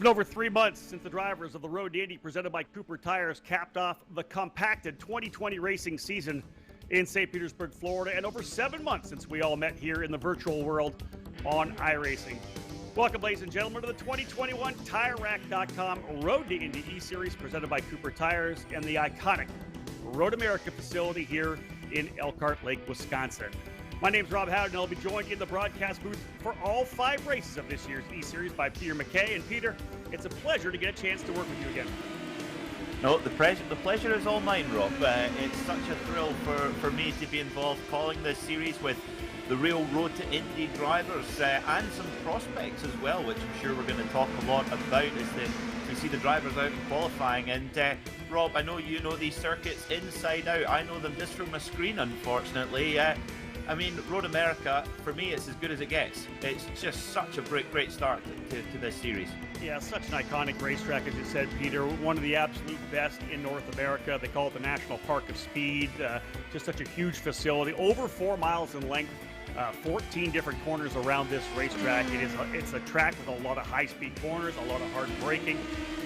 been over 3 months since the drivers of the Road to Indy presented by Cooper Tires capped off the compacted 2020 racing season in St. Petersburg, Florida, and over 7 months since we all met here in the virtual world on iRacing. Welcome, ladies and gentlemen, to the 2021 TireRack.com Road to Indy eSeries presented by Cooper Tires and the iconic Road America facility here in Elkhart Lake, Wisconsin. My name's Rob Howden, and I'll be joined in the broadcast booth for all 5 races of this year's eSeries by Peter McKay. And Peter, it's a pleasure to get a chance to work with you again. No, the pleasure is all mine, Rob. It's such a thrill for me to be involved calling this series with the real Road to Indy drivers and some prospects as well, which I'm sure we're going to talk a lot about as to see the drivers out in qualifying. And Rob, I know you know these circuits inside out. I know them just from a screen, unfortunately. I mean, Road America, for me, it's as good as it gets. It's just such a great start to this series. Yeah, such an iconic racetrack, as you said, Peter. One of the absolute best in North America. They call it the National Park of Speed. Just such a huge facility, over 4 miles in length, 14 different corners around this racetrack. It's a track with a lot of high-speed corners, a lot of hard braking.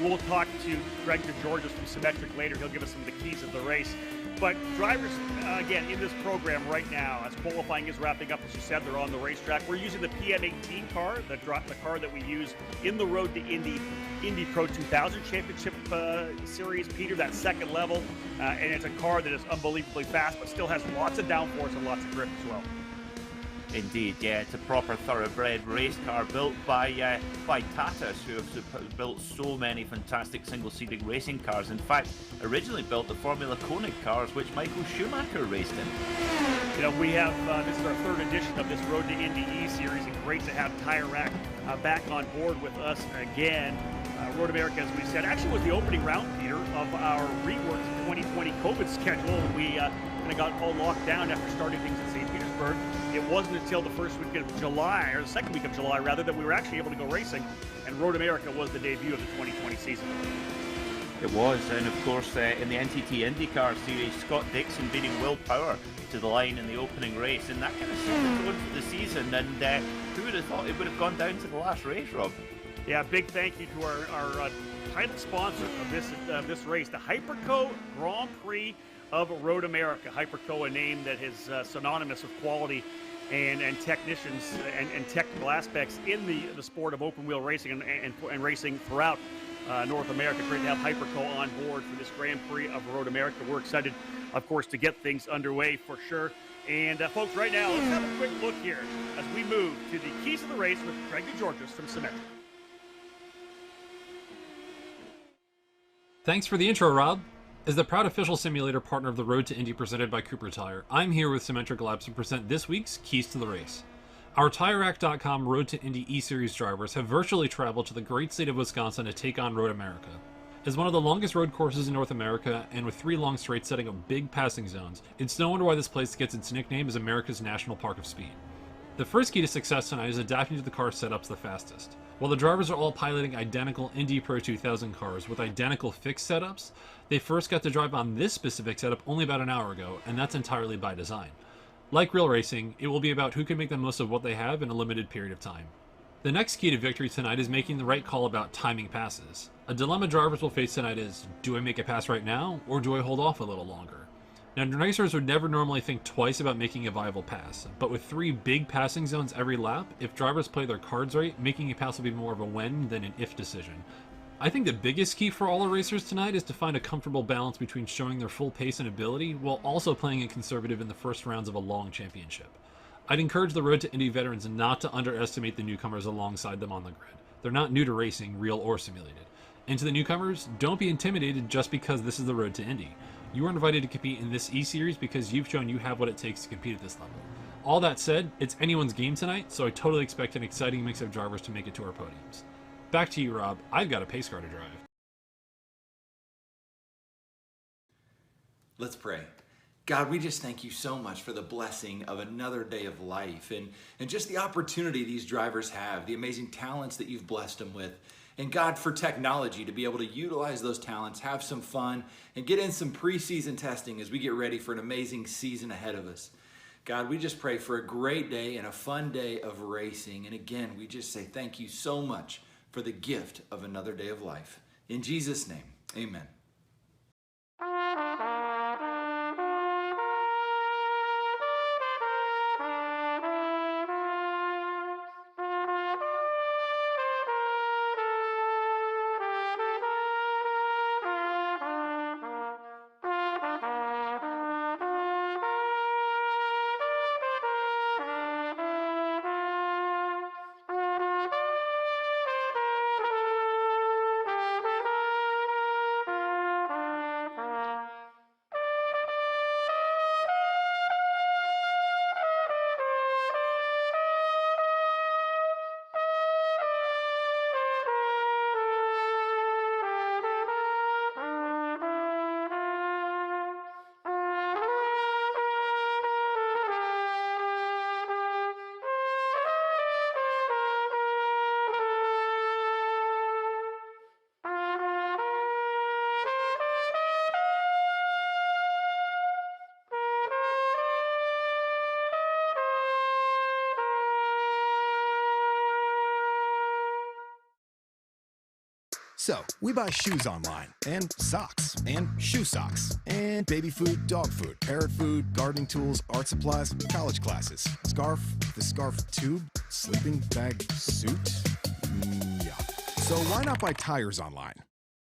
We'll talk to Greg DeGeorge from Symmetric later. He'll give us some of the keys of the race. But drivers, again, in this program right now, as qualifying is wrapping up, as you said, they're on the racetrack. We're using the PM18 car, the car that we use in the Road to Indy Pro 2000 Championship Series, Peter, that second level. And it's a car that is unbelievably fast, but still has lots of downforce and lots of grip as well. Indeed, yeah, it's a proper thoroughbred race car built by Tatas, who have built so many fantastic single-seating racing cars. In fact, originally built the Formula Koenig cars, which Michael Schumacher raced in. You know, we have, this is our 3rd edition of this Road to Indy eSeries, and great to have Tire Rack back on board with us again. Road America, as we said, actually was the opening round, Peter, of our reworked 2020 COVID schedule. We kind of got all locked down after starting things in St. Petersburg. It wasn't until the first week of July, or the second week of July, rather, that we were actually able to go racing, and Road America was the debut of the 2020 season. It was, and of course, in the NTT IndyCar Series, Scott Dixon beating Will Power to the line in the opening race, and that kind of set the tone for the season, and who would have thought it would have gone down to the last race, Rob? Yeah, big thank you to our title sponsor of this race, the Hyperco Grand Prix of Road America. Hyperco, a name that is synonymous with quality and technicians and technical aspects in the sport of open wheel racing and racing throughout North America. Great to have Hyperco on board for this Grand Prix of Road America. We're excited, of course, to get things underway for sure. And folks, right now, let's have a quick look here as we move to the keys of the race with Greg DeGeorge from Symmetric. Thanks for the intro, Rob. As the proud official simulator partner of the Road to Indy presented by Cooper Tire, I'm here with Symmetric Labs to present this week's Keys to the Race. Our TireRack.com Road to Indy eSeries drivers have virtually traveled to the great state of Wisconsin to take on Road America. As one of the longest road courses in North America, and with 3 long straights setting up big passing zones, it's no wonder why this place gets its nickname as America's National Park of Speed. The first key to success tonight is adapting to the car setups the fastest. While the drivers are all piloting identical Indy Pro 2000 cars with identical fixed setups, they first got to drive on this specific setup only about an hour ago, and that's entirely by design. Like real racing, it will be about who can make the most of what they have in a limited period of time. The next key to victory tonight is making the right call about timing passes. A dilemma drivers will face tonight is, do I make a pass right now, or do I hold off a little longer? Now, racers would never normally think twice about making a viable pass, but with 3 big passing zones every lap, if drivers play their cards right, making a pass will be more of a when than an if decision. I think the biggest key for all the racers tonight is to find a comfortable balance between showing their full pace and ability, while also playing it conservative in the first rounds of a long championship. I'd encourage the Road to Indy veterans not to underestimate the newcomers alongside them on the grid. They're not new to racing, real or simulated. And to the newcomers, don't be intimidated just because this is the Road to Indy. You are invited to compete in this eSeries because you've shown you have what it takes to compete at this level. All that said, it's anyone's game tonight, so I totally expect an exciting mix of drivers to make it to our podiums. Back to you, Rob. I've got a pace car to drive. Let's pray. God, we just thank you so much for the blessing of another day of life and just the opportunity these drivers have, the amazing talents that you've blessed them with. And God, for technology to be able to utilize those talents, have some fun, and get in some preseason testing as we get ready for an amazing season ahead of us. God, we just pray for a great day and a fun day of racing. And again, we just say thank you so much for the gift of another day of life. In Jesus' name, amen. So, we buy shoes online, and socks, and shoe socks, and baby food, dog food, parrot food, gardening tools, art supplies, college classes, scarf, the scarf tube, sleeping bag suit. Yeah. So why not buy tires online?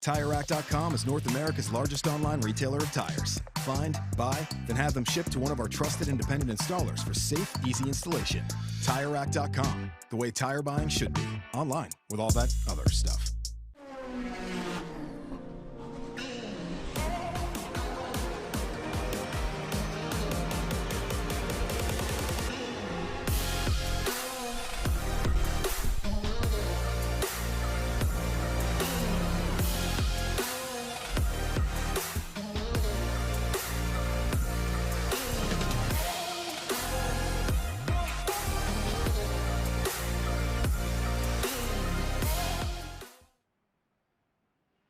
TireRack.com is North America's largest online retailer of tires. Find, buy, then have them shipped to one of our trusted independent installers for safe, easy installation. TireRack.com, the way tire buying should be. Online, with all that other stuff.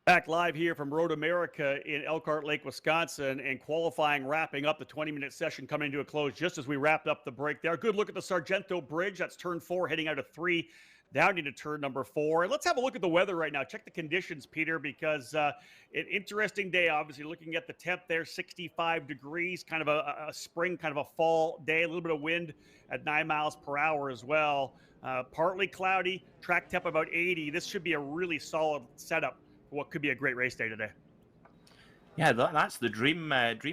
Back live here from Road America in Elkhart Lake, Wisconsin, and qualifying wrapping up, the 20-minute session coming to a close just as we wrapped up the break there. Good look at the Sargento Bridge. That's turn 4 heading out of 3 down into turn number 4. And let's have a look at the weather right now. Check the conditions, Peter, because an interesting day, obviously. Looking at the temp there, 65 degrees, kind of a spring, kind of a fall day, a little bit of wind at 9 miles per hour as well. Partly cloudy, track temp about 80. This should be a really solid setup for what could be a great race day today. Yeah, that's the dream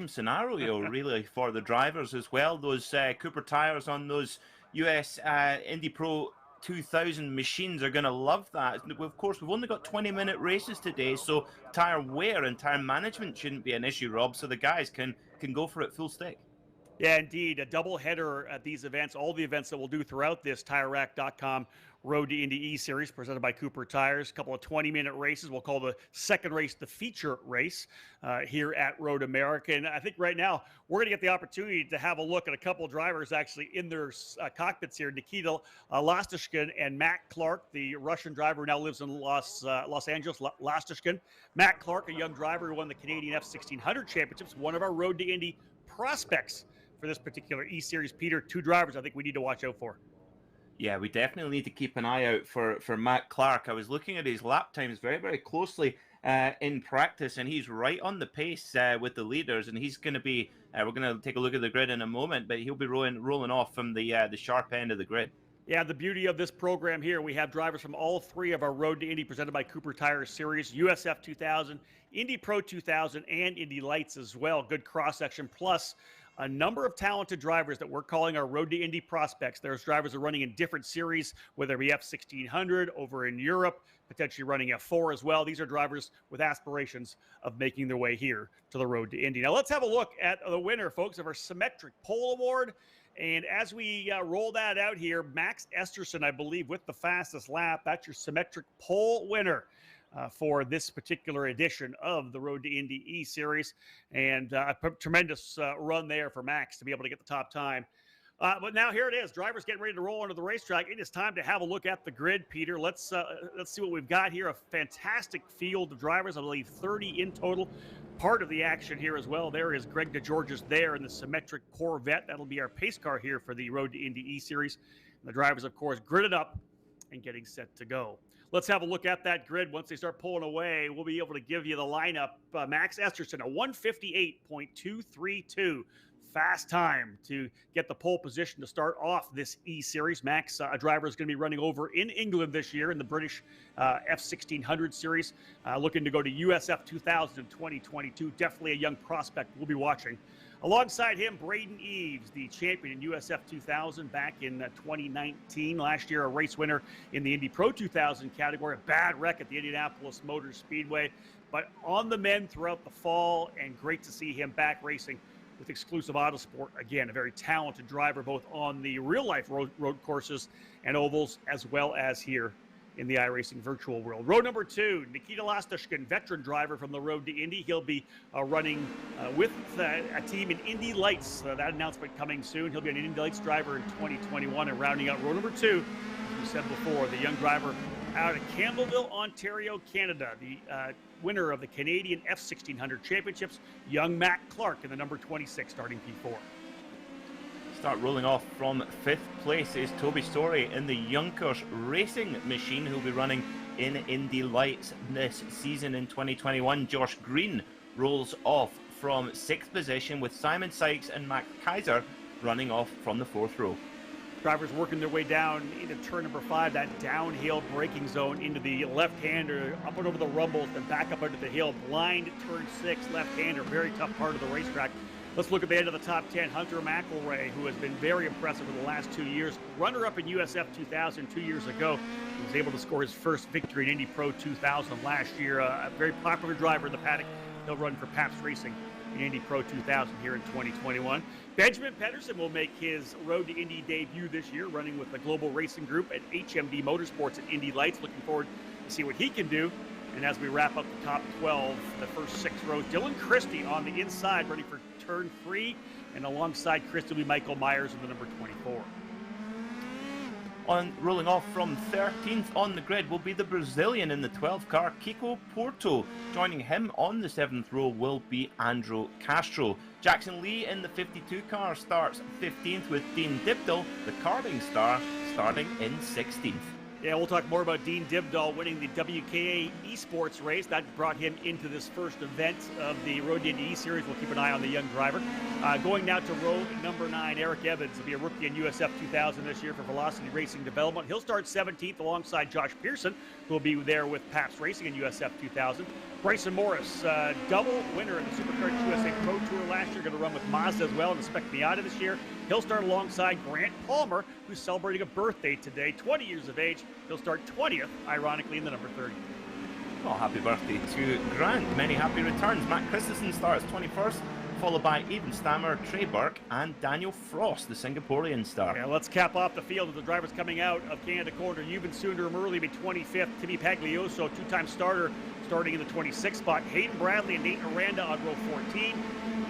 scenario, really, for the drivers as well. Those Cooper tires on those US Indy Pro 2000 machines are going to love that. Of course, we've only got 20-minute races today, so tire wear and tire management shouldn't be an issue, Rob, so the guys can go for it full stick. Yeah, indeed. A double header at these events, all the events that we'll do throughout this TireRack.com Road to Indy eSeries presented by Cooper Tires. A couple of 20-minute races. We'll call the second race the feature race here at Road America. And I think right now we're going to get the opportunity to have a look at a couple of drivers actually in their cockpits here. Nikita Lastishkin and Matt Clark, the Russian driver who now lives in Los Angeles. Lastishkin. Matt Clark, a young driver who won the Canadian F1600 championships, one of our Road to Indy prospects for this particular eSeries. Peter, two drivers I think we need to watch out for. Yeah, we definitely need to keep an eye out for Matt Clark. I was looking at his lap times very, very closely in practice, and he's right on the pace with the leaders. And he's going to be, we're going to take a look at the grid in a moment, but he'll be rolling off from the sharp end of the grid. Yeah, the beauty of this program here, we have drivers from all three of our Road to Indy presented by Cooper Tires series, USF 2000, Indy Pro 2000, and Indy Lights as well. Good cross-section, plus a number of talented drivers that we're calling our Road to Indy prospects. There's drivers that are running in different series, whether it be F1600 over in Europe, potentially running F4 as well. These are drivers with aspirations of making their way here to the Road to Indy. Now let's have a look at the winner, folks, of our Symmetric Pole Award. And as we roll that out here, Max Esterson, I believe, with the fastest lap. That's your Symmetric Pole winner for this particular edition of the Road to Indy E-Series. And a tremendous run there for Max to be able to get the top time. But now here it is. Drivers getting ready to roll onto the racetrack. It is time to have a look at the grid, Peter. Let's see what we've got here. A fantastic field of drivers. I believe 30 in total. Part of the action here as well. There is Greg DeGeorges there in the Symmetric Corvette. That'll be our pace car here for the Road to Indy E-Series. And the drivers, of course, gridded up and getting set to go. Let's have a look at that grid. Once they start pulling away, we'll be able to give you the lineup. Max Esterson, a 158.232. Fast time to get the pole position to start off this E-Series. Max, a driver, is going to be running over in England this year in the British F1600 series. Looking to go to USF 2000 in 2022. Definitely a young prospect we'll be watching. Alongside him, Braden Eves, the champion in USF 2000 back in 2019. Last year, a race winner in the Indy Pro 2000 category. A bad wreck at the Indianapolis Motor Speedway. But on the mend throughout the fall, and great to see him back racing with Exclusive Autosport. Again, a very talented driver, both on the real-life road courses and ovals, as well as here in the iRacing virtual world. Road number 2, Nikita Lastushkin, veteran driver from the Road to Indy. He'll be running with a team in Indy Lights. That announcement coming soon. He'll be an Indy Lights driver in 2021. And rounding out road number 2, as we said before, the young driver out of Campbellville, Ontario, Canada, the winner of the Canadian F1600 Championships, young Matt Clark in the number 26 starting P4. Start rolling off from 5th place is Toby Story in the Junkers Racing Machine, who'll be running in Indy Lights this season in 2021. Josh Green rolls off from 6th position, with Simon Sykes and Max Kaiser running off from the 4th row. Drivers working their way down into turn number 5, that downhill braking zone into the left-hander, up and over the rumbles, then back up under the hill. Blind turn 6, left-hander, very tough part of the racetrack. Let's look at the end of the top 10. Hunter McElroy, who has been very impressive over the last 2 years. Runner-up in USF 2000 2 years ago. He was able to score his first victory in Indy Pro 2000 last year. A very popular driver in the paddock. He'll run for Pabst Racing in Indy Pro 2000 here in 2021. Benjamin Pedersen will make his Road to Indy debut this year, running with the Global Racing Group at HMD Motorsports at Indy Lights. Looking forward to see what he can do. And as we wrap up the top 12, the first 6 rows, Dylan Christie on the inside, ready for turn 3. And alongside Christie will be Michael Myers in the number 24. Rolling off from 13th on the grid will be the Brazilian in the 12 car, Kiko Porto. Joining him on the 7th row will be Andrew Castro. Jackson Lee in the 52 car starts 15th, with Dean Dibdall, the karting star, starting in 16th. Yeah, we'll talk more about Dean Dibdall winning the WKA Esports race. That brought him into this first event of the Road to Indy E-Series. We'll keep an eye on the young driver. Going now to row number 9, Eric Evans will be a rookie in USF 2000 this year for Velocity Racing Development. He'll start 17th alongside Josh Pearson, who will be there with Pabst Racing in USF 2000. Bryson Morris, double winner in the Supercars USA Pro Tour last year, going to run with Mazda as well in the Spec Miata this year. He'll start alongside Grant Palmer, who's celebrating a birthday today, 20 years of age. He'll start 20th, ironically, in the number 30. Oh, happy birthday to Grant. Many happy returns. Matt Christensen starts 21st, followed by Eben Stammer, Trey Burke, and Daniel Frost, the Singaporean star. Yeah, let's cap off the field of the drivers coming out of Canada Corner. Yuban Sundar Murley will be 25th. Timmy Paglioso, 2-time starter, starting in the 26th spot. Hayden Bradley and Nate Aranda on row 14.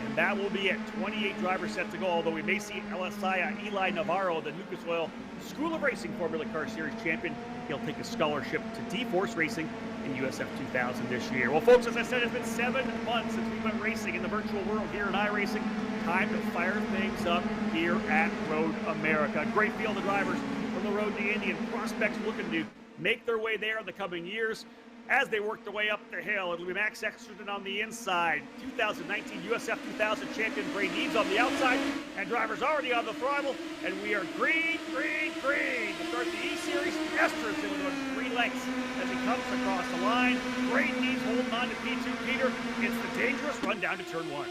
And that will be it. 28 drivers set to go, although we may see LSI Eli Navarro, the Lucas Oil School of Racing Formula Car Series champion. He'll take a scholarship to D-Force Racing in USF 2000 this year. Well, folks, as I said, it's been 7 months since we went racing in the virtual world here in iRacing. Time to fire things up here at Road America. Great field of drivers from the Road to Indy, and prospects looking to make their way there in the coming years. As they work their way up the hill, it'll be Max Esterson on the inside, 2019 USF 2000 champion Braden Eves on the outside, and drivers already on the throttle, and we are green, green, green to start the E-Series. Esterson with 3 lengths as he comes across the line. Braden Eves holding on to P2 Peter. It's the dangerous run down to turn 1.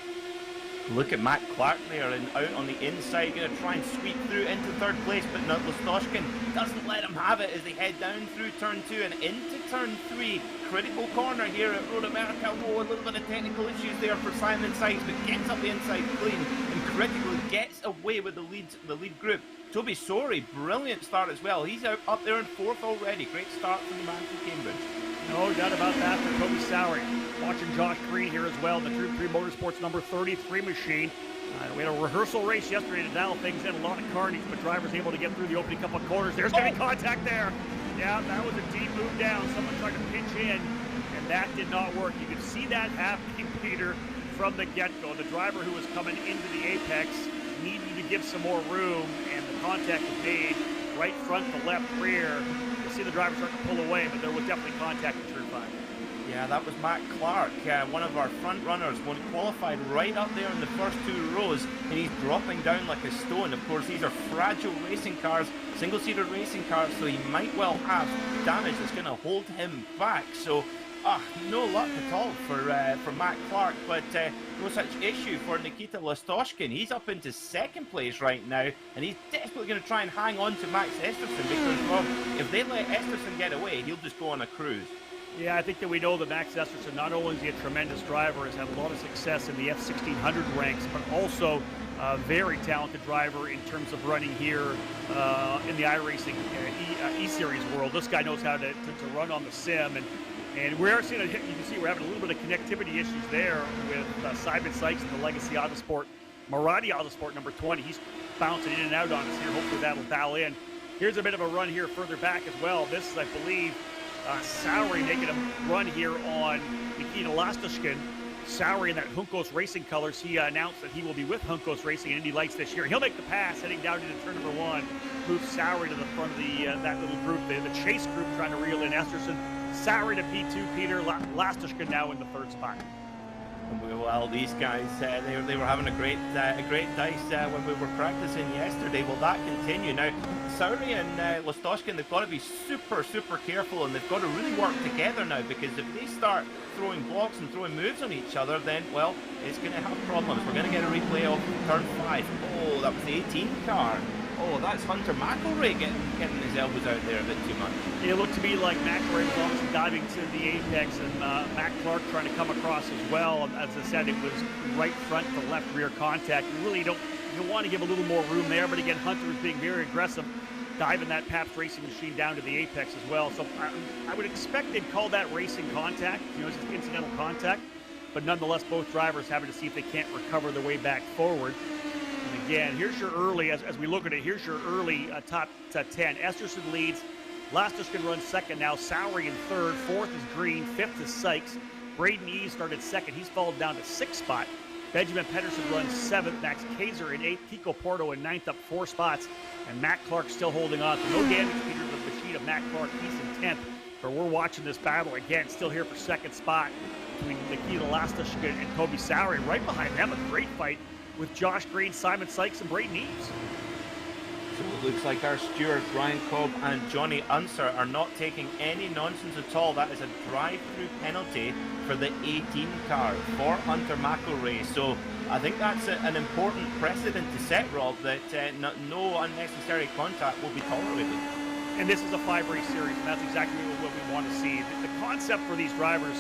Look at Matt Clark there and out on the inside, going to try and sweep through into 3rd place, but Lastoshkin doesn't let him have it as they head down through turn 2 and into turn 3. Critical corner here at Road America. Oh, a little bit of technical issues there for Simon Sykes, but gets up the inside clean and critically gets away with the lead group. Toby Sorey, brilliant start as well. He's up there in 4th already. Great start from the man from Cambridge. No doubt about that for Toby Sowery. Watching Josh Green here as well, the Troop 3 Motorsports number 33 machine. We had a rehearsal race yesterday to dial things in, a lot of carnage, but drivers able to get through the opening couple of corners. There's going to be contact there. Yeah, that was a deep move down. Someone tried to pinch in, and that did not work. You could see that happening, Peter, from the get-go. The driver who was coming into the apex needed to give some more room, and the contact was made right front to left rear. see the driver start to pull away, but there was definitely contact in turn 5. Yeah, that was Matt Clark, one of our front runners, one qualified right up there in the first 2 rows, and he's dropping down like a stone. Of course, these are fragile racing cars, single-seater racing cars, so he might well have damage that's going to hold him back. So, no luck at all for Matt Clark, but no such issue for Nikita Lastoshkin. He's up into 2nd place right now, and he's desperately going to try and hang on to Max Esterson because, well, if they let Esterson get away, he'll just go on a cruise. Yeah, I think that we know that Max Esterson, not only is he a tremendous driver, has had a lot of success in the F1600 ranks, but also a very talented driver in terms of running here in the iRacing eSeries world. This guy knows how to run on the sim, and we're seeing, you can see we're having a little bit of connectivity issues there with Simon Sykes and the Legacy Autosport, Maradi Autosport number 20. He's bouncing in and out on us here. Hopefully that'll dial in. Here's a bit of a run here further back as well. This is, I believe, Sowery making a run here on Nikita Lastoshkin. Sowery in that Juncos Racing colors. He announced that he will be with Juncos Racing and Indy Lights this year. He'll make the pass heading down into turn number 1. Move Sowery to the front of that little group, the chase group, trying to reel in Esterson. Sowery to P2, Peter. Lastoshkin now in the 3rd spot. Well, these guys, they were having a great dice when we were practicing yesterday. Will that continue? Now, Sowery and Lastoshkin, they've got to be super, super careful, and they've got to really work together now, because if they start throwing blocks and throwing moves on each other, then, well, it's going to have problems. We're going to get a replay of turn 5. Oh, that was the 18 car. Oh, that's Hunter McElroy getting his elbows out there a bit too much. It looked to me like McElroy was obviously diving to the apex, and Matt Clark trying to come across as well. As I said, it was right front to left rear contact. You really don't want to give a little more room there, but again, Hunter was being very aggressive, diving that Pabst racing machine down to the apex as well. So I would expect they'd call that racing contact. It's just incidental contact, but nonetheless, both drivers having to see if they can't recover their way back forward. And again, here's your early, as we look at it, here's your early top 10. Esterson leads. Lastoshkin runs 2nd now. Sowery in 3rd. 4th is Green. 5th is Sykes. Braden Eves started 2nd. He's fallen down to 6th spot. Benjamin Pedersen runs 7th. Max Kaiser in 8th. Kiko Porto in 9th, up 4 spots. And Matt Clark still holding on. So no damage, Peter, to the machine of Matt Clark. He's in 10th. But we're watching this battle again. Still here for 2nd spot between Nikita Lastoshkin and Toby Sowery. Right behind them, a great fight with Josh Green, Simon Sykes, and Braden Eves. So it looks like our stewards, Ryan Cobb and Johnny Unser, are not taking any nonsense at all. That is a drive-through penalty for the 18 car for Hunter McElroy. So I think that's an important precedent to set, Rob, that no unnecessary contact will be tolerated. And this is a 5-race series, and that's exactly what we want to see. The concept for these drivers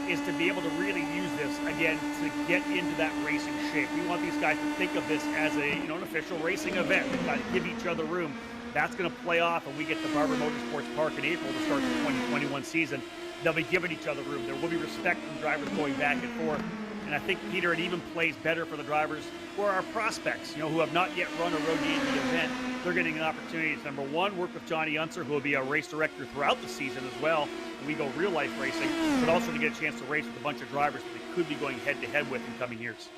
is to be able to really use this, again, to get into that racing shape. We want these guys to think of this as an official racing event. They've got to give each other room. That's going to play off when we get to Barber Motorsports Park in April to start the 2021 season. They'll be giving each other room. There will be respect from drivers going back and forth. And I think, Peter, it even plays better for the drivers who are our prospects, who have not yet run a Road to Indy event. They're getting an opportunity to, number 1, work with Johnny Unser, who will be a race director throughout the season as well, when we go real-life racing, but also to get a chance to race with a bunch of drivers that they could be going head-to-head with in coming years.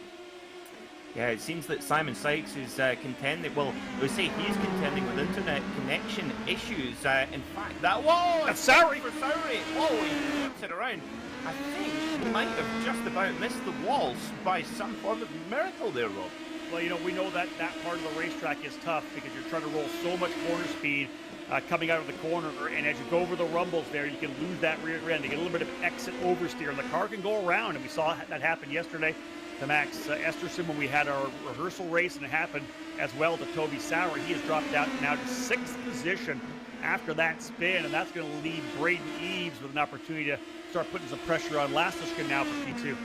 Yeah, it seems that Simon Sykes is contending, well, we say he's contending with internet connection issues. In fact, that's Sowery! For Sowery! Whoa, he flips it around. I think he might have just about missed the walls by some form of miracle there, Rob. Well, we know that part of the racetrack is tough because you're trying to roll so much corner speed coming out of the corner, and as you go over the rumbles there, you can lose that rear end. You get a little bit of exit oversteer, and the car can go around, and we saw that happen yesterday to Max Esterson when we had our rehearsal race, and it happened as well to Toby Sowery. He has dropped out now to 6th position after that spin, and that's going to leave Braden Eves with an opportunity to start putting some pressure on Lastoshkin now for P2.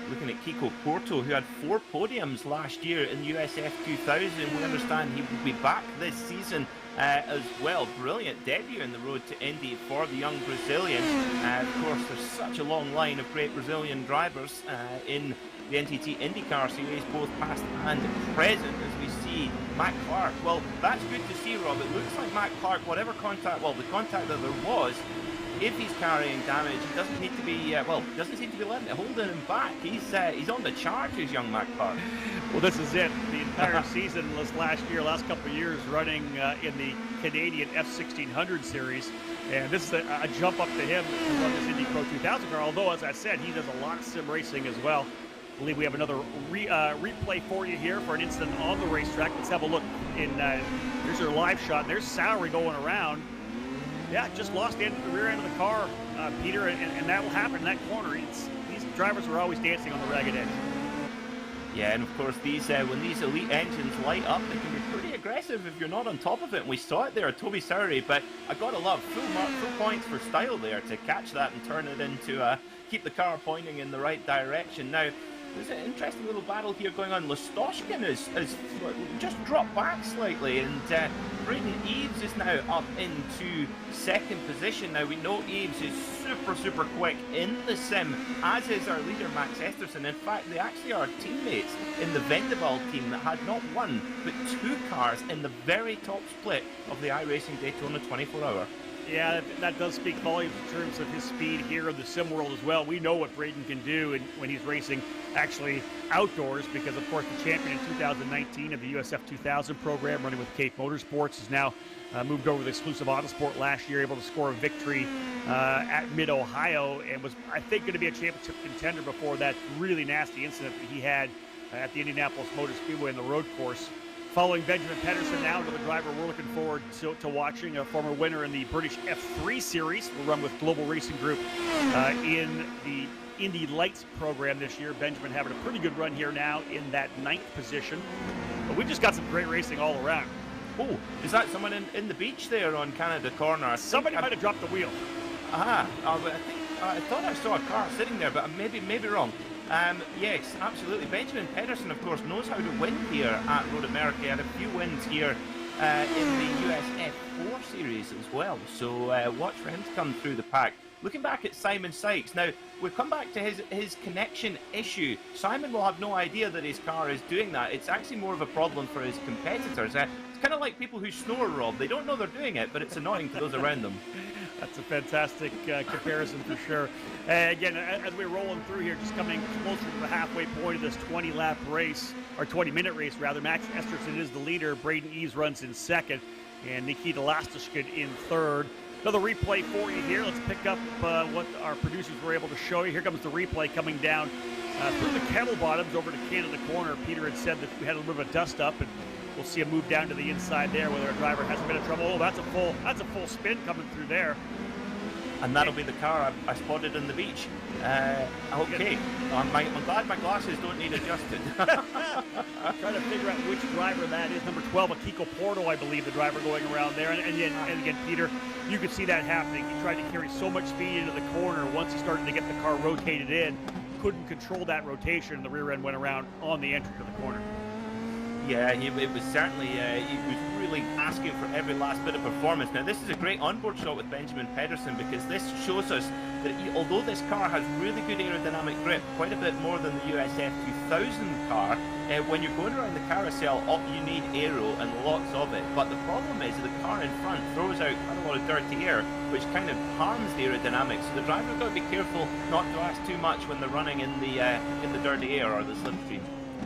Looking at Kiko Porto, who had 4 podiums last year in USF 2000. We understand he will be back this season as well. Brilliant debut in the Road to Indy for the young Brazilian. Of course, there's such a long line of great Brazilian drivers in the NTT IndyCar Series, both past and present, as we see Matt Clark. Well, that's good to see, Rob. It looks like Matt Clark, whatever contact, well, the contact that there was, if he's carrying damage, he doesn't need to be, doesn't seem to be holding him back. He's on the charges, young Mac Park. Well, this is it. The entire season, last couple of years, running in the Canadian F1600 series. And this is a jump up to him to run this Indy Pro 2000 car. Although, as I said, he does a lot of sim racing as well. I believe we have another replay for you here for an incident on the racetrack. Let's have a look. Here's your live shot. There's Sowery going around. Yeah, just lost the rear end of the car, Peter, and that will happen in that corner. These drivers are always dancing on the ragged edge. Yeah, and of course, when these elite engines light up, they can be pretty aggressive if you're not on top of it. And we saw it there, Toby Sowery, but I gotta love full points for style there to catch that and turn it into keep the car pointing in the right direction. Now, there's an interesting little battle here going on. Listoshkin has just dropped back slightly, and Braden Eves is now up into second position. Now, we know Eves is super quick in the sim, as is our leader Max Esterson. In fact, they actually are teammates in the Vendaval team that had not one, but 2 cars in the very top split of the iRacing Daytona 24-hour. Yeah, that does speak volumes in terms of his speed here in the sim world as well. We know what Braden can do when he's racing actually outdoors, because of course the champion in 2019 of the USF 2000 program, running with Cape Motorsports, has now moved over to the exclusive Autosport last year, able to score a victory at Mid-Ohio, and was, I think, going to be a championship contender before that really nasty incident that he had at the Indianapolis Motor Speedway in the road course. Following Benjamin Pedersen, now another driver we're looking forward to watching, a former winner in the British F3 Series, will run with Global Racing Group in the Indy Lights program this year. Benjamin having a pretty good run here now in that 9th position. But we've just got some great racing all around. Oh, is that someone in the beach there on Canada Corner? Somebody might have dropped the wheel. I thought I saw a car sitting there, but maybe wrong. Yes, absolutely. Benjamin Pedersen, of course, knows how to win here at Road America. He had a few wins here in the USF 4 Series as well. So watch for him to come through the pack. Looking back at Simon Sykes, now we've come back to his connection issue. Simon will have no idea that his car is doing that. It's actually more of a problem for his competitors. It's kind of like people who snore, Rob. They don't know they're doing it, but it's annoying to those around them. That's a fantastic comparison for sure. Again, as we're rolling through here, just coming closer to the halfway point of this 20-lap race, or 20-minute race rather. Max Esterson is the leader. Braden Eves runs in second, and Nikita Lastoshkin in third. Another replay for you here. Let's pick up what our producers were able to show you. Here comes the replay coming down through the kettle bottoms over to Canada Corner. Peter had said that we had a little bit of a dust up, and we'll see a move down to the inside there, whether our driver has a bit of trouble. Oh, that's a full spin coming through there. And that'll be the car I spotted on the beach. Okay, I'm glad my glasses don't need adjusted. Trying to figure out which driver that is. Number 12, Akiko Porto, I believe, the driver going around there. And again, Peter, you could see that happening. He tried to carry so much speed into the corner. Once he started to get the car rotated in, couldn't control that rotation, and the rear end went around on the entry to the corner. Yeah, it was certainly, he was really asking for every last bit of performance. Now, this is a great onboard shot with Benjamin Pedersen, because this shows us that although this car has really good aerodynamic grip, quite a bit more than the USF 2000 car, when you're going around the carousel, you need aero and lots of it. But the problem is that the car in front throws out quite a lot of dirty air, which kind of harms the aerodynamics. So the driver's got to be careful not to ask too much when they're running in the dirty air or the slipstream.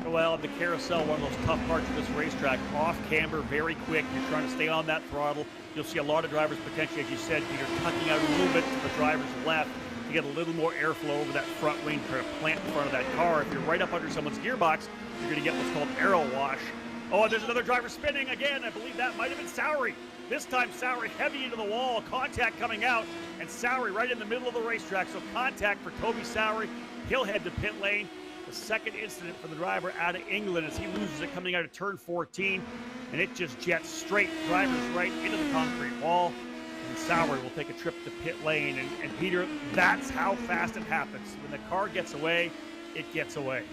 Well, the carousel, one of those tough parts of this racetrack, off camber, very quick. You're trying to stay on that throttle. You'll see a lot of drivers potentially, as you said, Peter, tucking out a little bit to the driver's left to get a little more airflow over that front wing, trying to plant in front of that car. If you're right up under someone's gearbox, you're going to get what's called aero wash. Oh, there's another driver spinning again. I believe that might have been Sowery. This time Sowery heavy into the wall, contact coming out, and Sowery right in the middle of the racetrack. So contact for Toby Sowery. He'll head to pit lane. The second incident for the driver out of England as he loses it coming out of turn 14, and it just jets straight, driver's right into the concrete wall, and Sowery will take a trip to pit lane. And Peter, that's how fast it happens. When the car gets away, it gets away.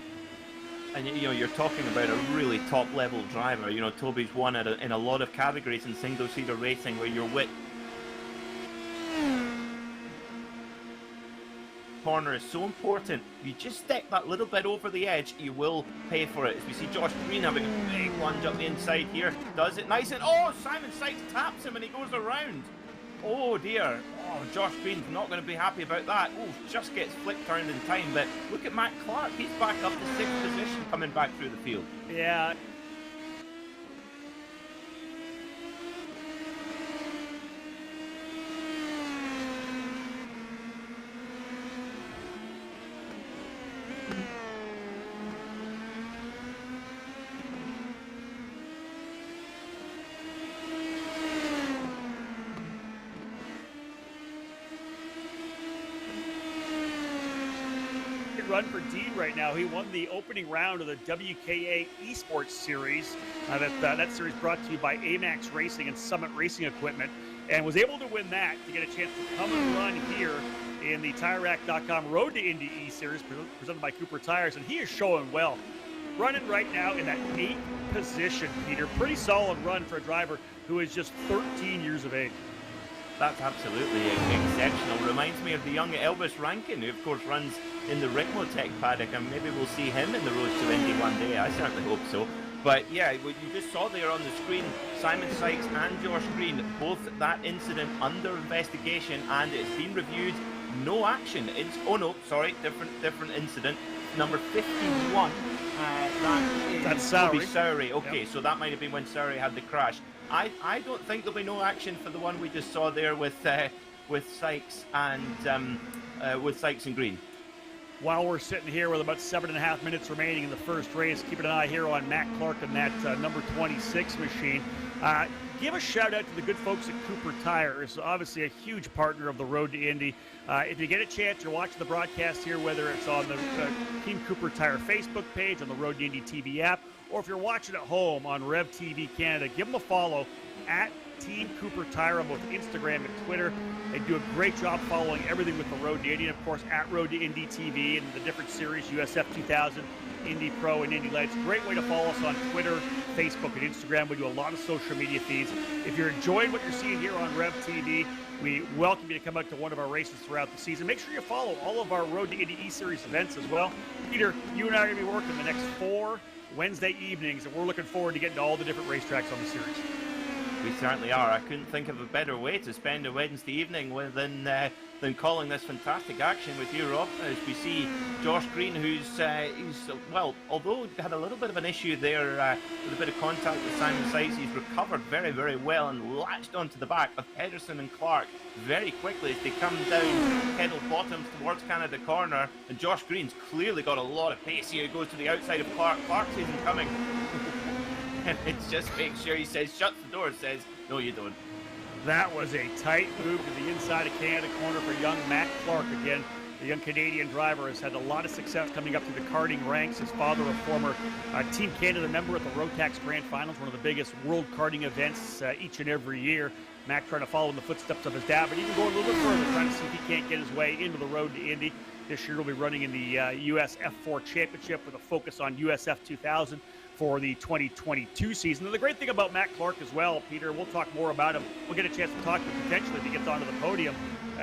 And you know, you're talking about a really top-level driver. You know, Toby's won in a lot of categories in single-seater racing where you're with corner is so important. You just step that little bit over the edge, you will pay for it. As we see Josh Green having a big lunge up the inside here, does it nice, and oh, Simon Sykes taps him and he goes around. Oh dear. Oh, Oh, Josh Green's not going to be happy about that. Oh, just gets flipped around in time. But look at Matt Clark. He's back up to 6th position coming back through the field. Yeah. Run for Dean right now. He won the opening round of the WKA Esports Series. That series brought to you by AMAX Racing and Summit Racing Equipment, and was able to win that to get a chance to come and run here in the TireRack.com Road to Indy eSeries presented by Cooper Tires, and he is showing well. Running right now in that 8th position, Peter. Pretty solid run for a driver who is just 13 years of age. That's absolutely exceptional. Reminds me of the young Elvis Rankin, who of course runs in the Rigmotech paddock, and maybe we'll see him in the road to Indy one day. I certainly hope so. But yeah, what you just saw there on the screen, Simon Sykes and Josh Green, both that incident under investigation, and it's been reviewed. No action. It's different incident. Number 51. That's Sowery. Sowery. Okay, yep. So that might have been when Sowery had the crash. I don't think there'll be no action for the one we just saw there with Sykes and Green. While we're sitting here with about 7.5 minutes remaining in the first race, keeping an eye here on Matt Clark and that number 26 machine. Give a shout out to the good folks at Cooper Tires, obviously a huge partner of the Road to Indy. If you get a chance, you're watching the broadcast here, whether it's on the Team Cooper Tire Facebook page, on the Road to Indy TV app, or if you're watching at home on Rev TV Canada, give them a follow at Team Cooper Tire on both Instagram and Twitter. They do a great job following everything with the Road to Indy, and of course at Road to Indy TV and the different series, USF 2000, Indy Pro, and Indy Lights. Great way to follow us on Twitter, Facebook, and Instagram. We do a lot of social media feeds. If you're enjoying what you're seeing here on Rev TV, we welcome you to come out to one of our races throughout the season. Make sure you follow all of our Road to Indy eSeries events as well. Peter, you and I are going to be working the next 4 Wednesday evenings, and we're looking forward to getting to all the different racetracks on the series. We certainly are. I couldn't think of a better way to spend a Wednesday evening than calling this fantastic action with you, Rob, as we see Josh Green, who's well, although he had a little bit of an issue there with a bit of contact with Simon Sykes, he's recovered very, very well and latched onto the back of Pedersen and Clark very quickly as they come down pedal bottoms towards Canada Corner, and Josh Green's clearly got a lot of pace here. He goes to the outside of Clark. Clark sees him coming. And it's just make sure he says, shuts the door, says, no, you don't. That was a tight move to the inside of Canada Corner for young Matt Clark again. The young Canadian driver has had a lot of success coming up through the karting ranks. His father, a former Team Canada member at the Rotax Grand Finals, one of the biggest world karting events each and every year. Mac trying to follow in the footsteps of his dad, but even going a little bit further, trying to see if he can't get his way into the Road to Indy. This year he'll be running in the US F4 Championship with a focus on USF 2000 for the 2022 season. And the great thing about Matt Clark as well, Peter, we'll talk more about him. We'll get a chance to talk to him potentially if he gets onto the podium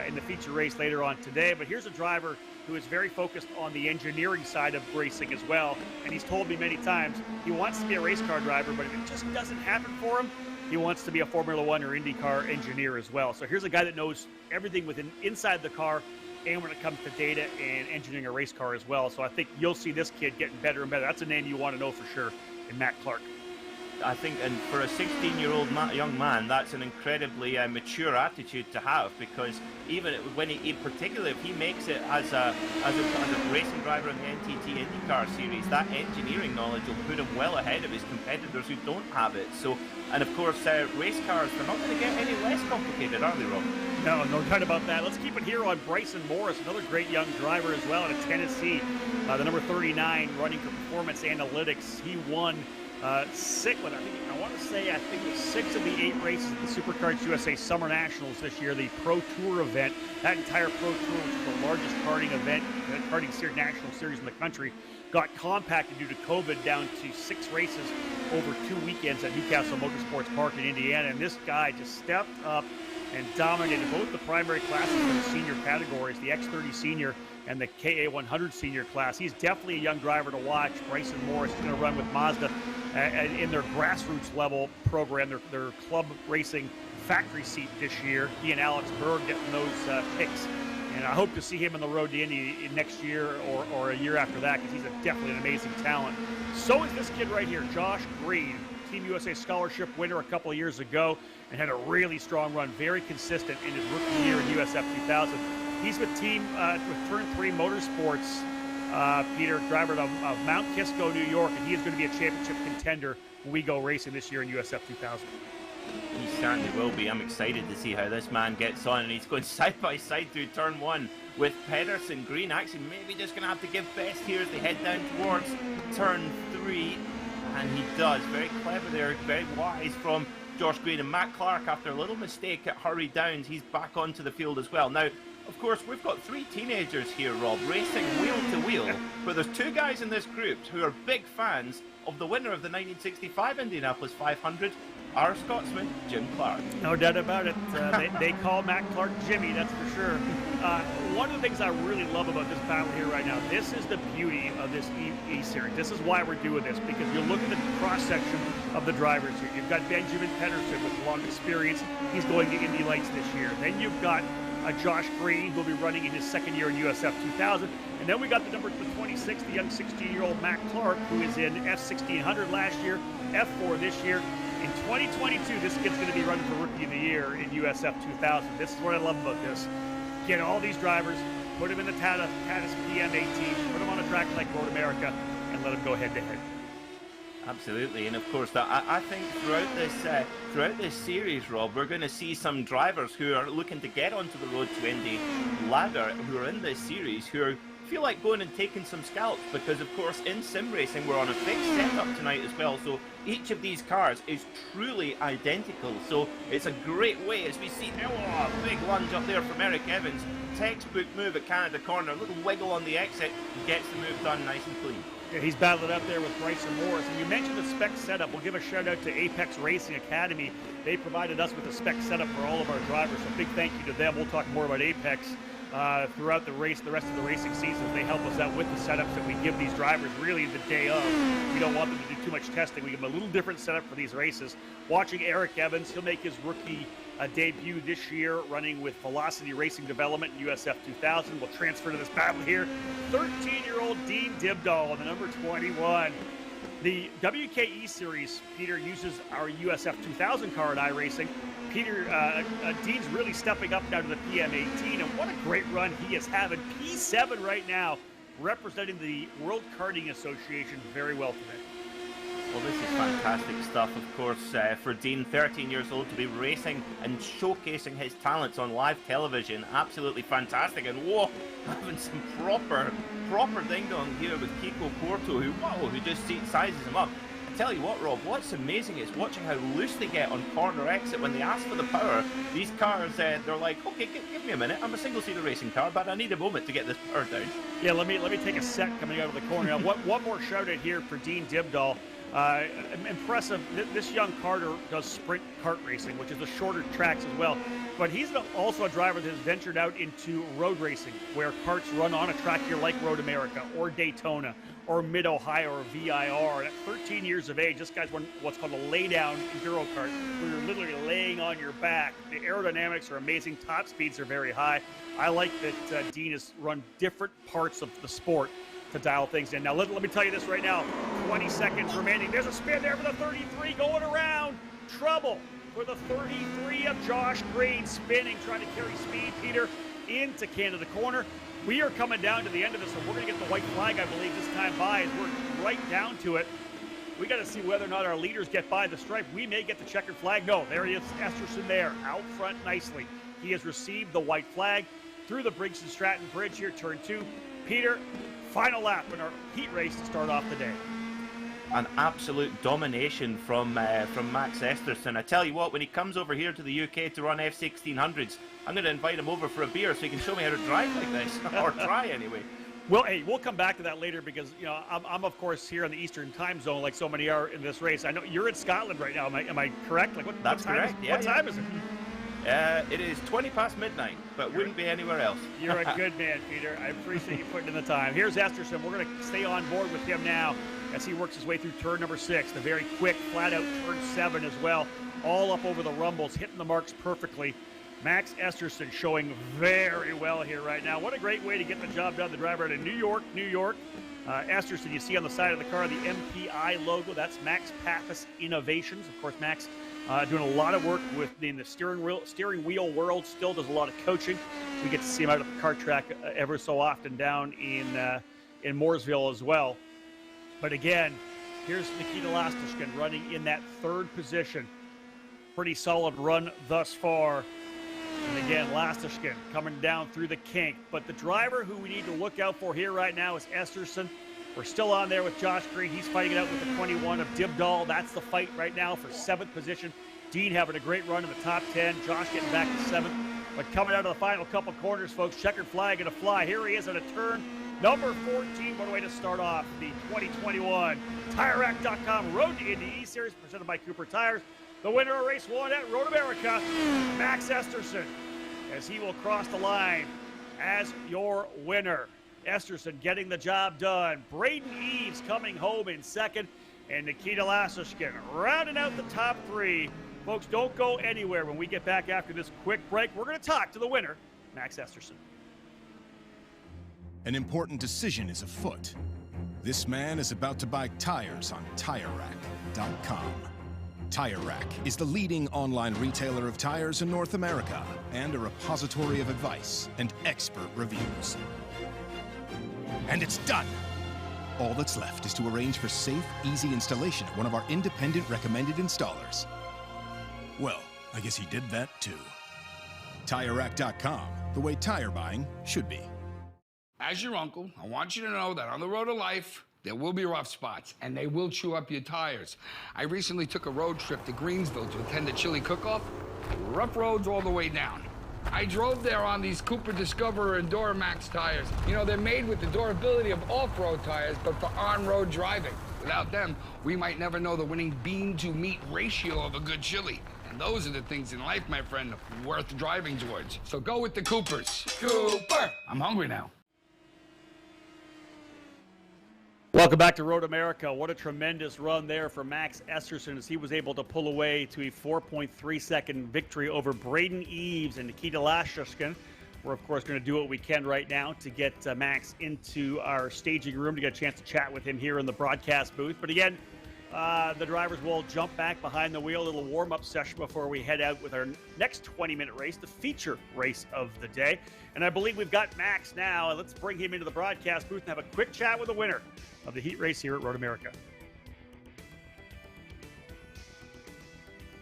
in the feature race later on today. But here's a driver who is very focused on the engineering side of racing as well. And he's told me many times he wants to be a race car driver, but if it just doesn't happen for him, he wants to be a Formula One or IndyCar engineer as well. So here's a guy that knows everything inside the car and when it comes to data and engineering a race car as well. So I think you'll see this kid getting better and better. That's a name you want to know for sure in Matt Clark. I think, and for a 16-year-old young man, that's an incredibly mature attitude to have, because even when he particularly if he makes it as a racing driver in the NTT IndyCar series, that engineering knowledge will put him well ahead of his competitors who don't have it. So, and of course, race cars, they're not going to get any less complicated, are they, Rob? No doubt about that. Let's keep it here on Bryson Morris, another great young driver as well out of Tennessee. The number 39 running for Performance Analytics. He won six of the 8 races at the Supercards USA Summer Nationals this year, the Pro Tour event. That entire Pro Tour, which is the largest karting event, karting series, national series in the country, got compacted due to COVID down to 6 races over 2 weekends at Newcastle Motorsports Park in Indiana. And this guy just stepped up and dominated both the primary classes and the senior categories, the X30 Senior and the KA100 Senior class. He's definitely a young driver to watch. Bryson Morris is going to run with Mazda in their grassroots level program, their club racing factory seat this year. He and Alex Berg getting those picks. And I hope to see him on the road to Indy next year or a year after that, because he's definitely an amazing talent. So is this kid right here, Josh Green, Team USA scholarship winner a couple of years ago, and had a really strong run, very consistent in his rookie year in USF 2000. He's with with Turn 3 Motorsports, Peter, driver of Mount Kisco, New York, and he is going to be a championship contender when we go racing this year in USF 2000. He certainly will be. I'm excited to see how this man gets on, and he's going side by side through turn 1 with Pedersen. Green actually maybe just going to have to give best here as they head down towards turn 3, and he does. Very clever there, very wise from Josh Green. And Matt Clark, after a little mistake at Hurry Downs, he's back onto the field as well. Now, of course, we've got 3 teenagers here, Rob, racing wheel to wheel, but there's 2 guys in this group who are big fans of the winner of the 1965 Indianapolis 500, our Scotsman, Jim Clark. No doubt about it. They call Matt Clark Jimmy, that's for sure. One of the things I really love about this battle here right now, this is the beauty of this eSeries. This is why we're doing this, because you look at the cross-section of the drivers here. You've got Benjamin Pedersen with long experience. He's going to Indy Lights this year. Then you've got Josh Green, who'll be running in his second year in USF 2000. And then we got the 26, the young 16-year-old Matt Clark, who is in F1600 last year, F4 this year. In 2022, this kid's going to be running for Rookie of the Year in USF 2000. This is what I love about this. Get all these drivers, put them in the Tatis PM18, put them on a track like Road America, and let them go head-to-head. Absolutely, and of course, I think throughout this series, Rob, we're going to see some drivers who are looking to get onto the Road to Indy ladder, who are in this series, who feel like going and taking some scalps, because of course in sim racing we're on a fixed setup tonight as well, so each of these cars is truly identical. So it's a great way, as we see now, a big lunge up there from Eric Evans, textbook move at Canada Corner, a little wiggle on the exit, gets the move done nice and clean. Yeah, he's battling up there with Bryson Morris. And you mentioned the spec setup. We'll give a shout out to Apex Racing Academy. They provided us with a spec setup for all of our drivers, so big thank you to them. We'll talk more about Apex throughout the rest of the racing season. They help us out with the setups that we give these drivers really the day of. We don't want them to do too much testing. We give them a little different setup for these races. Watching Eric Evans, he'll make his rookie debut this year running with Velocity Racing Development in USF 2000. We'll transfer to this battle here. 13-year-old Dean Dibdahl on the number 21. The WK eSeries, Peter, uses our USF 2000 car at iRacing. Peter, Dean's really stepping up now to the PM18, and what a great run he is having. P7 right now, representing the World Karting Association very well today. Well, this is fantastic stuff, of course, for Dean, 13 years old, to be racing and showcasing his talents on live television. Absolutely fantastic. And whoa, having some proper ding-dong here with Kiko Porto, who just sizes him up. I tell you what, Rob, what's amazing is watching how loose they get on corner exit when they ask for the power. These cars, they're like, okay, give me a minute. I'm a single-seater racing car, but I need a moment to get this power down. Yeah, let me take a set coming out of the corner. Now, one more shout-out here for Dean Dibdahl. Impressive. This young karter does sprint kart racing, which is the shorter tracks as well. But he's also a driver that has ventured out into road racing, where karts run on a track here like Road America or Daytona or Mid-Ohio or VIR. At 13 years of age, this guy's run what's called a lay-down enduro kart, where you're literally laying on your back. The aerodynamics are amazing. Top speeds are very high. I like that Dean has run different parts of the sport to dial things in. Now, let me tell you this right now. 20 seconds remaining. There's a spin there for the 33 going around. Trouble for the 33 of Josh Green, spinning, trying to carry speed, Peter, into Canada Corner. We are coming down to the end of this, and we're going to get the white flag, I believe, this time by, as we're right down to it. We got to see whether or not our leaders get by the stripe. We may get the checkered flag. No, there he is, Esterson there, out front nicely. He has received the white flag through the Briggs and Stratton Bridge here, turn 2. Peter, final lap in our heat race to start off the day. An absolute domination from Max Esterson. I tell you what, when he comes over here to the UK to run F1600s, I'm going to invite him over for a beer so he can show me how to drive like this, or try anyway. Well, hey, we'll come back to that later because, you know, I'm of course here in the Eastern time zone like so many are in this race. I know you're in Scotland right now. Am I correct? Like That's correct. What time is it? It is 20 past midnight, but wouldn't be anywhere else. You're a good man, Peter. I appreciate you putting in the time. Here's Esterson. We're going to stay on board with him now as he works his way through turn number 6, the very quick, flat-out turn 7 as well. All up over the rumbles, hitting the marks perfectly. Max Esterson showing very well here right now. What a great way to get the job done. The driver out of New York, New York. Esterson, you see on the side of the car the MPI logo. That's Max Pappas Innovations. Of course, Max doing a lot of work in the steering wheel world. Still does a lot of coaching. We get to see him out at the kart track ever so often down in Mooresville as well. But again, here's Nikita Lastishkin running in that 3rd position. Pretty solid run thus far. And again, Lastishkin coming down through the kink. But the driver who we need to look out for here right now is Esterson. We're still on there with Josh Green. He's fighting it out with the 21 of Dibdal. That's the fight right now for 7th position. Dean having a great run in the top 10. Josh getting back to 7th. But coming out of the final couple corners, folks, checkered flag going to fly. Here he is at a turn number 14. What a way to start off the 2021 TireRack.com Road to Indy eSeries presented by Cooper Tires. The winner of race 1 at Road America, Max Esterson, as he will cross the line as your winner. Esterson getting the job done. Braden Eves coming home in 2nd, and Nikita Lastishkin rounding out the top 3. Folks, don't go anywhere. When we get back after this quick break, we're going to talk to the winner, Max Esterson. An important decision is afoot. This man is about to buy tires on TireRack.com. Tire Rack is the leading online retailer of tires in North America and a repository of advice and expert reviews. And it's done! All that's left is to arrange for safe, easy installation at one of our independent recommended installers. Well, I guess he did that too. TireRack.com, the way tire buying should be. As your uncle, I want you to know that on the road to life, there will be rough spots, and they will chew up your tires. I recently took a road trip to Greensville to attend a chili cook-off. Rough roads all the way down. I drove there on these Cooper Discoverer and Duramax tires. You know, they're made with the durability of off-road tires, but for on-road driving. Without them, we might never know the winning bean-to-meat ratio of a good chili. And those are the things in life, my friend, worth driving towards. So go with the Coopers. Cooper! I'm hungry now. Welcome back to Road America. What a tremendous run there for Max Esterson as he was able to pull away to a 4.3-second victory over Braden Eves and Nikita Lastishkin. We're, of course, going to do what we can right now to get Max into our staging room to get a chance to chat with him here in the broadcast booth. But again, the drivers will jump back behind the wheel, a little warm-up session before we head out with our next 20-minute race, the feature race of the day. And I believe we've got Max now. Let's bring him into the broadcast booth and have a quick chat with the winner of the heat race here at Road America.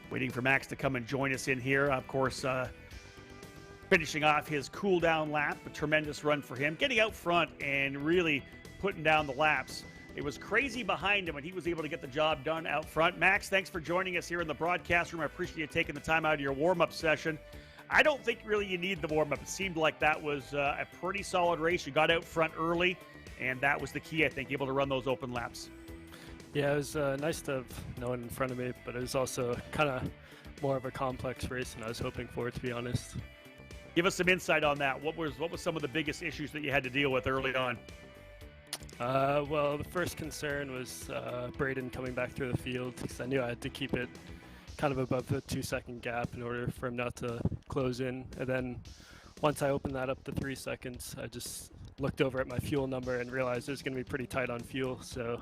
Waiting for Max to come and join us in here. Of course, finishing off his cool-down lap, a tremendous run for him. Getting out front and really putting down the laps. It was crazy behind him, and he was able to get the job done out front. Max, thanks for joining us here in the broadcast room. I appreciate you taking the time out of your warm-up session. I don't think really you need the warm-up. It seemed like that was a pretty solid race. You got out front early, and that was the key, I think, able to run those open laps. Yeah, it was nice to have no one in front of me, but it was also kind of more of a complex race than I was hoping for, to be honest. Give us some insight on that. What was some of the biggest issues that you had to deal with early on? Well, the first concern was Braden coming back through the field, because I knew I had to keep it kind of above the 2-second gap in order for him not to close in. And then once I opened that up to 3 seconds, I just looked over at my fuel number and realized it was going to be pretty tight on fuel. So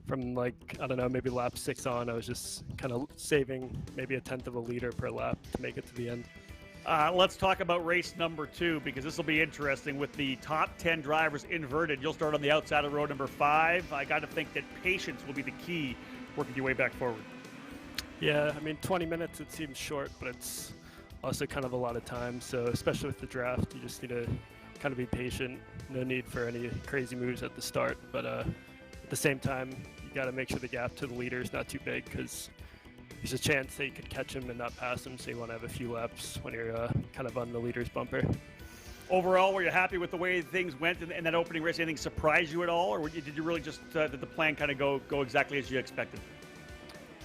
from maybe lap 6 on, I was just kind of saving maybe 1/10 of a liter per lap to make it to the end. Let's talk about race number 2, because this will be interesting with the top 10 drivers inverted. You'll start on the outside of row number 5. I got to think that patience will be the key working your way back forward. Yeah, I mean, 20 minutes, it seems short, but it's also kind of a lot of time. So especially with the draft, you just need to kind of be patient. No need for any crazy moves at the start. But at the same time, you got to make sure the gap to the leader is not too big, because there's a chance that you could catch him and not pass him. So you want to have a few laps when you're kind of on the leader's bumper. Overall, were you happy with the way things went in that opening race? Anything surprise you at all? Or did you really just, did the plan kind of go exactly as you expected?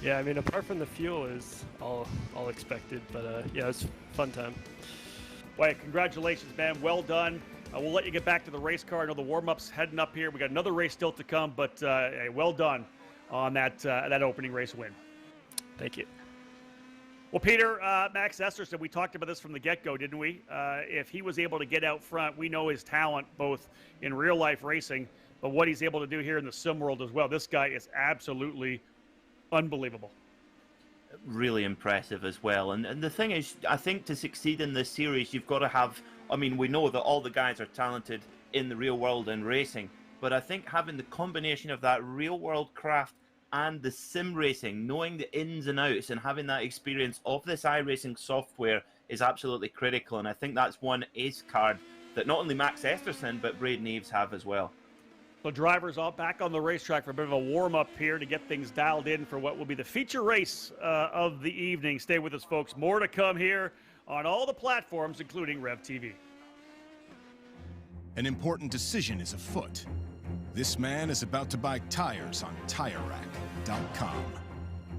Yeah, I mean, apart from the fuel is all expected, but yeah, it's fun time. Well, congratulations, man. Well done. We'll let you get back to the race car. I know the warm-up's heading up here. We got another race still to come, but hey, well done on that opening race win. Thank you. Well, Peter, Max Esterson, we talked about this from the get-go, didn't we? If he was able to get out front, we know his talent both in real-life racing, but what he's able to do here in the sim world as well. This guy is absolutely unbelievable. Really impressive as well. And the thing is, I think to succeed in this series, you've got to have, I mean, we know that all the guys are talented in the real world in racing, but I think having the combination of that real world craft and the sim racing, knowing the ins and outs and having that experience of this iRacing software is absolutely critical. And I think that's one ace card that not only Max Esterson, but Braden Eves have as well. So drivers all back on the racetrack for a bit of a warm-up here to get things dialed in for what will be the feature race of the evening. Stay with us, folks. More to come here on all the platforms, including Rev TV. An important decision is afoot. This man is about to buy tires on TireRack.com.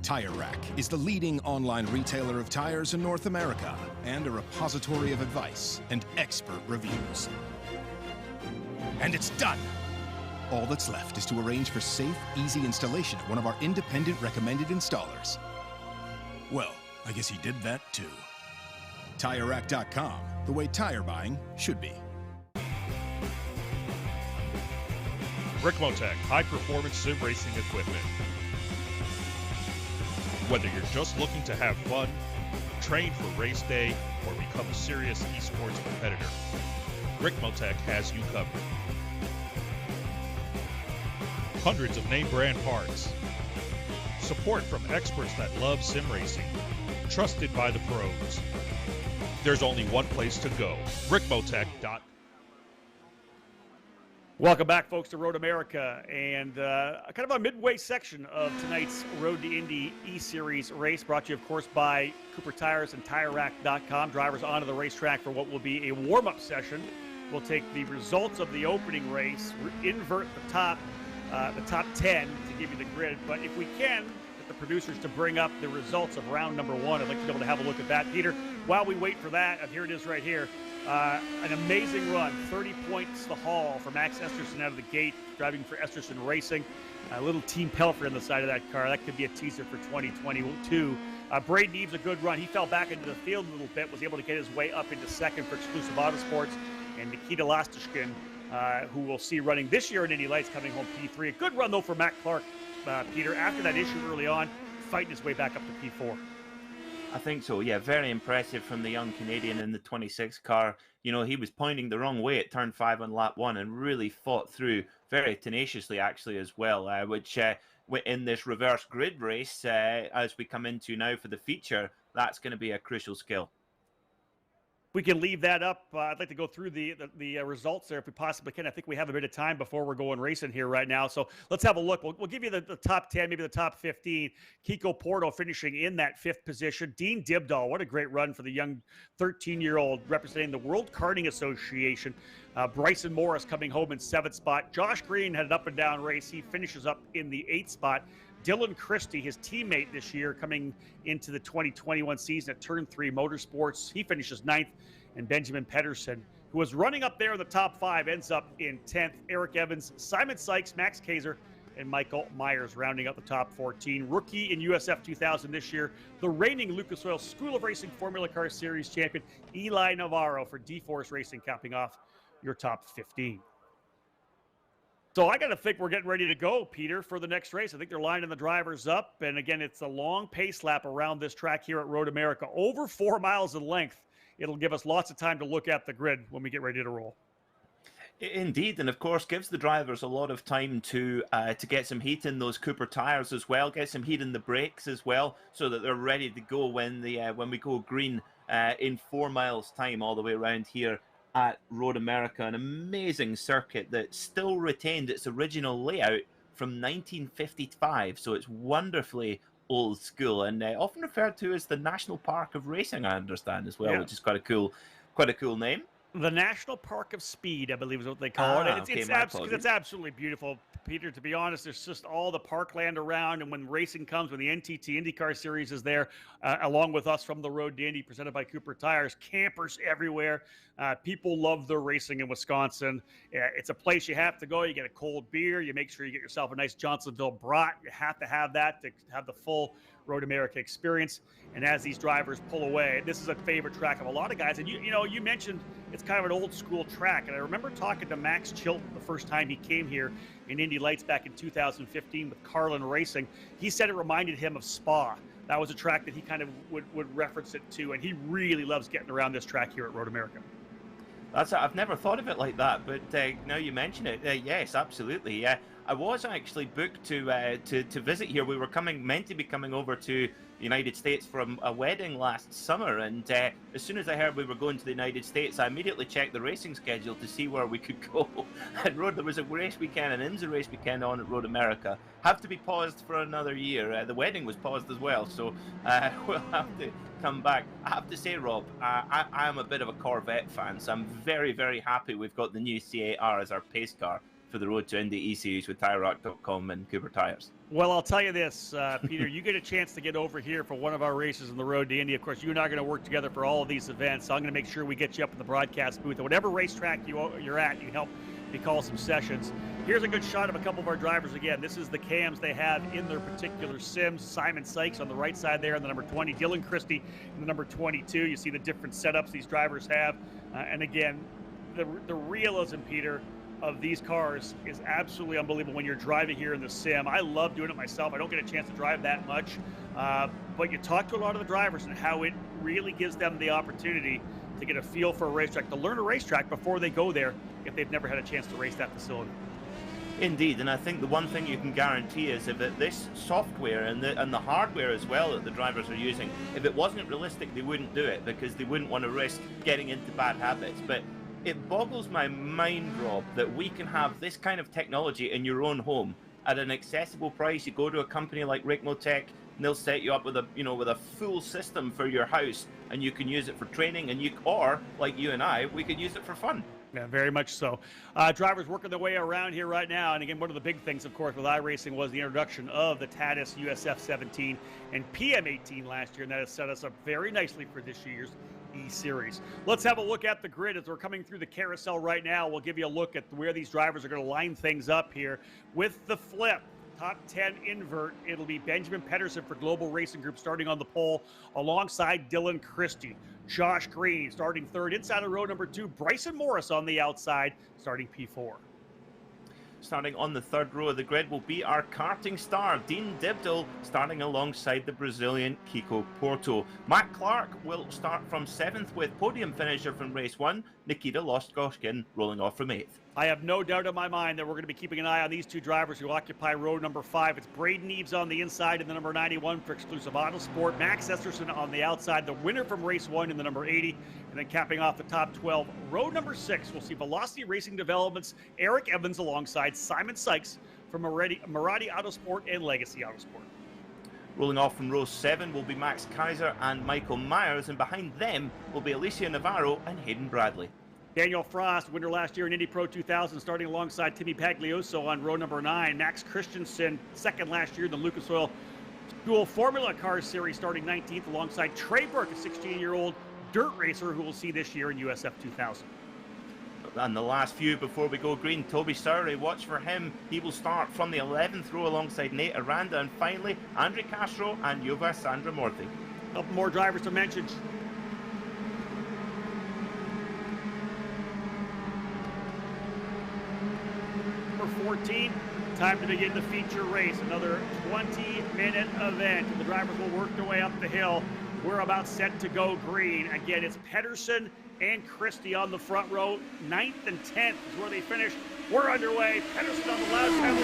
Tire Rack is the leading online retailer of tires in North America and a repository of advice and expert reviews. And it's done! All that's left is to arrange for safe, easy installation at one of our independent recommended installers. Well, I guess he did that too. TireRack.com, the way tire buying should be. Rickmotech, high-performance sim racing equipment. Whether you're just looking to have fun, train for race day, or become a serious esports competitor, Rickmotech has you covered. Hundreds of name brand parts. Support from experts that love sim racing. Trusted by the pros. There's only one place to go. rickmotech.com. Welcome back, folks, to Road America, and kind of a midway section of tonight's Road to Indy eSeries race, brought to you, of course, by Cooper Tires and TireRack.com. Drivers onto the racetrack for what will be a warm-up session. We'll take the results of the opening race, invert the top 10 to give you the grid, but if we can get the producers to bring up the results of round number one, I'd like to be able to have a look at that. Peter, while we wait for that, here it is right here. An amazing run, 30 points the haul for Max Esterson out of the gate, driving for Esterson Racing. A little Team Pelfrey on the side of that car. That could be a teaser for 2022. Braden Eves, a good run. He fell back into the field a little bit, was able to get his way up into second for Exclusive Autosports. And Nikita Lastishkin, who we'll see running this year in Indy Lights, coming home P3. A good run, though, for Matt Clark, Peter, after that issue early on, fighting his way back up to P4. I think so, yeah. Very impressive from the young Canadian in the 26 car. You know, he was pointing the wrong way at turn 5 on lap 1 and really fought through very tenaciously, actually, as well, which in this reverse grid race, as we come into now for the feature, that's going to be a crucial skill. We can leave that up. I'd like to go through the results there if we possibly can. I think we have a bit of time before we're going racing here right now. So let's have a look. We'll give you the top 10, maybe the top 15. Kiko Porto finishing in that 5th position. Dean Dibdahl, what a great run for the young 13-year-old representing the World Karting Association. Bryson Morris coming home in 7th spot. Josh Green had an up-and-down race. He finishes up in the 8th spot. Dylan Christie, his teammate this year, coming into the 2021 season at Turn 3 Motorsports. He finishes 9th. And Benjamin Pedersen, who was running up there in the top 5, ends up in 10th. Eric Evans, Simon Sykes, Max Kaiser, and Michael Myers rounding out the top 14. Rookie in USF 2000 this year, the reigning Lucas Oil School of Racing Formula Car Series champion, Eli Navarro for D-Force Racing, capping off your top 15. So I got to think we're getting ready to go, Peter, for the next race. I think they're lining the drivers up. And again, it's a long pace lap around this track here at Road America, over 4 miles in length. It'll give us lots of time to look at the grid when we get ready to roll. Indeed, and of course gives the drivers a lot of time to get some heat in those Cooper tires as well, get some heat in the brakes as well, so that they're ready to go when we go green in 4 miles time all the way around here at Road America. An amazing circuit that still retained its original layout from 1955, so it's wonderfully old school and often referred to as the National Park of Racing, I understand as well, which is quite a cool name. The National Park of Speed, I believe is what they call it. It's absolutely beautiful, Peter. To be honest, there's just all the parkland around, and when racing comes, when the NTT IndyCar Series is there, along with us from the Road to Indy, presented by Cooper Tires, campers everywhere. People love their racing in Wisconsin. It's a place you have to go. You get a cold beer. You make sure you get yourself a nice Johnsonville brat. You have to have that to have the full Road America experience. And as these drivers pull away, this is a favorite track of a lot of guys. And you mentioned it's kind of an old school track. And I remember talking to Max Chilton the first time he came here in Indy Lights back in 2015 with Carlin Racing. He said it reminded him of Spa. That was a track that he kind of would reference it to. And he really loves getting around this track here at Road America. I've never thought of it like that, but now you mention it, yes, absolutely. I was actually booked to visit here. We were meant to be coming over to the United States from a wedding last summer, and as soon as I heard we were going to the United States, I immediately checked the racing schedule to see where we could go. And there was a race weekend, an IMSA race weekend on at Road America. Have to be paused for another year. The wedding was paused as well, so we'll have to come back. I have to say, Rob, I am a bit of a Corvette fan, so I'm very, very happy we've got the new C8R as our pace car for the Road to Indy eSeries with TireRack.com and Cooper Tires. Well, I'll tell you this, Peter, you get a chance to get over here for one of our races on the Road to Indy. Of course, you and I are going to work together for all of these events, so I'm going to make sure we get you up in the broadcast booth. At whatever racetrack you're at, you help me call some sessions. Here's a good shot of a couple of our drivers again. This is the cams they have in their particular sims. Simon Sykes on the right side there in the number 20. Dylan Christie in the number 22. You see the different setups these drivers have. And again, the realism, Peter, of these cars is absolutely unbelievable when you're driving here in the sim. I love doing it myself. I don't get a chance to drive that much. But you talk to a lot of the drivers and how it really gives them the opportunity to get a feel for a racetrack, to learn a racetrack before they go there if they've never had a chance to race that facility. Indeed, and I think the one thing you can guarantee is that this software and the hardware as well that the drivers are using, if it wasn't realistic, they wouldn't do it because they wouldn't want to risk getting into bad habits. But it boggles my mind, Rob, that we can have this kind of technology in your own home at an accessible price. You go to a company like Ricmotech, and they'll set you up with a full system for your house, and you can use it for training, or like you and I, we could use it for fun. Yeah, very much so. Drivers working their way around here right now. And again, one of the big things, of course, with iRacing was the introduction of the Tatis USF 17 and PM 18 last year. And that has set us up very nicely for this year's eSeries. Let's have a look at the grid as we're coming through the carousel right now. We'll give you a look at where these drivers are going to line things up here with the flip. Top 10 invert, it'll be Benjamin Pedersen for Global Racing Group starting on the pole alongside Dylan Christie. Josh Green starting third inside of row number 2. Bryson Morris on the outside starting P4. Starting on the third row of the grid will be our karting star, Dean Dibdall, starting alongside the Brazilian Kiko Porto. Matt Clark will start from 7th with podium finisher from race 1, Nikita Lostkoshkin rolling off from 8th. I have no doubt in my mind that we're going to be keeping an eye on these two drivers who occupy row number 5. It's Braden Eves on the inside in the number 91 for Exclusive Autosport. Max Esterson on the outside, the winner from race 1 in the number 80. And then capping off the top 12, row number 6, we'll see Velocity Racing Developments, Eric Evans alongside Simon Sykes from Marati Autosport and Legacy Autosport. Rolling off from row 7 will be Max Kaiser and Michael Myers, and behind them will be Alicia Navarro and Hayden Bradley. Daniel Frost, winner last year in Indy Pro 2000, starting alongside Timmy Paglioso on row number 9. Max Christensen, second last year in the Lucas Oil Dual Formula Cars Series, starting 19th alongside Trey Burke, a 16-year-old dirt racer who we'll see this year in USF 2000. And the last few before we go green, Toby Sowry, watch for him. He will start from the 11th row alongside Nate Aranda. And finally, Andre Castro and Yuva Sandramurthy. A couple more drivers to mention. Number 14, time to begin the feature race. Another 20-minute event. The drivers will work their way up the hill. We're about set to go green. Again, it's Pedersen and Christie on the front row. 9th and 10th is where they finish. We're underway. Pedersen on the last pedal.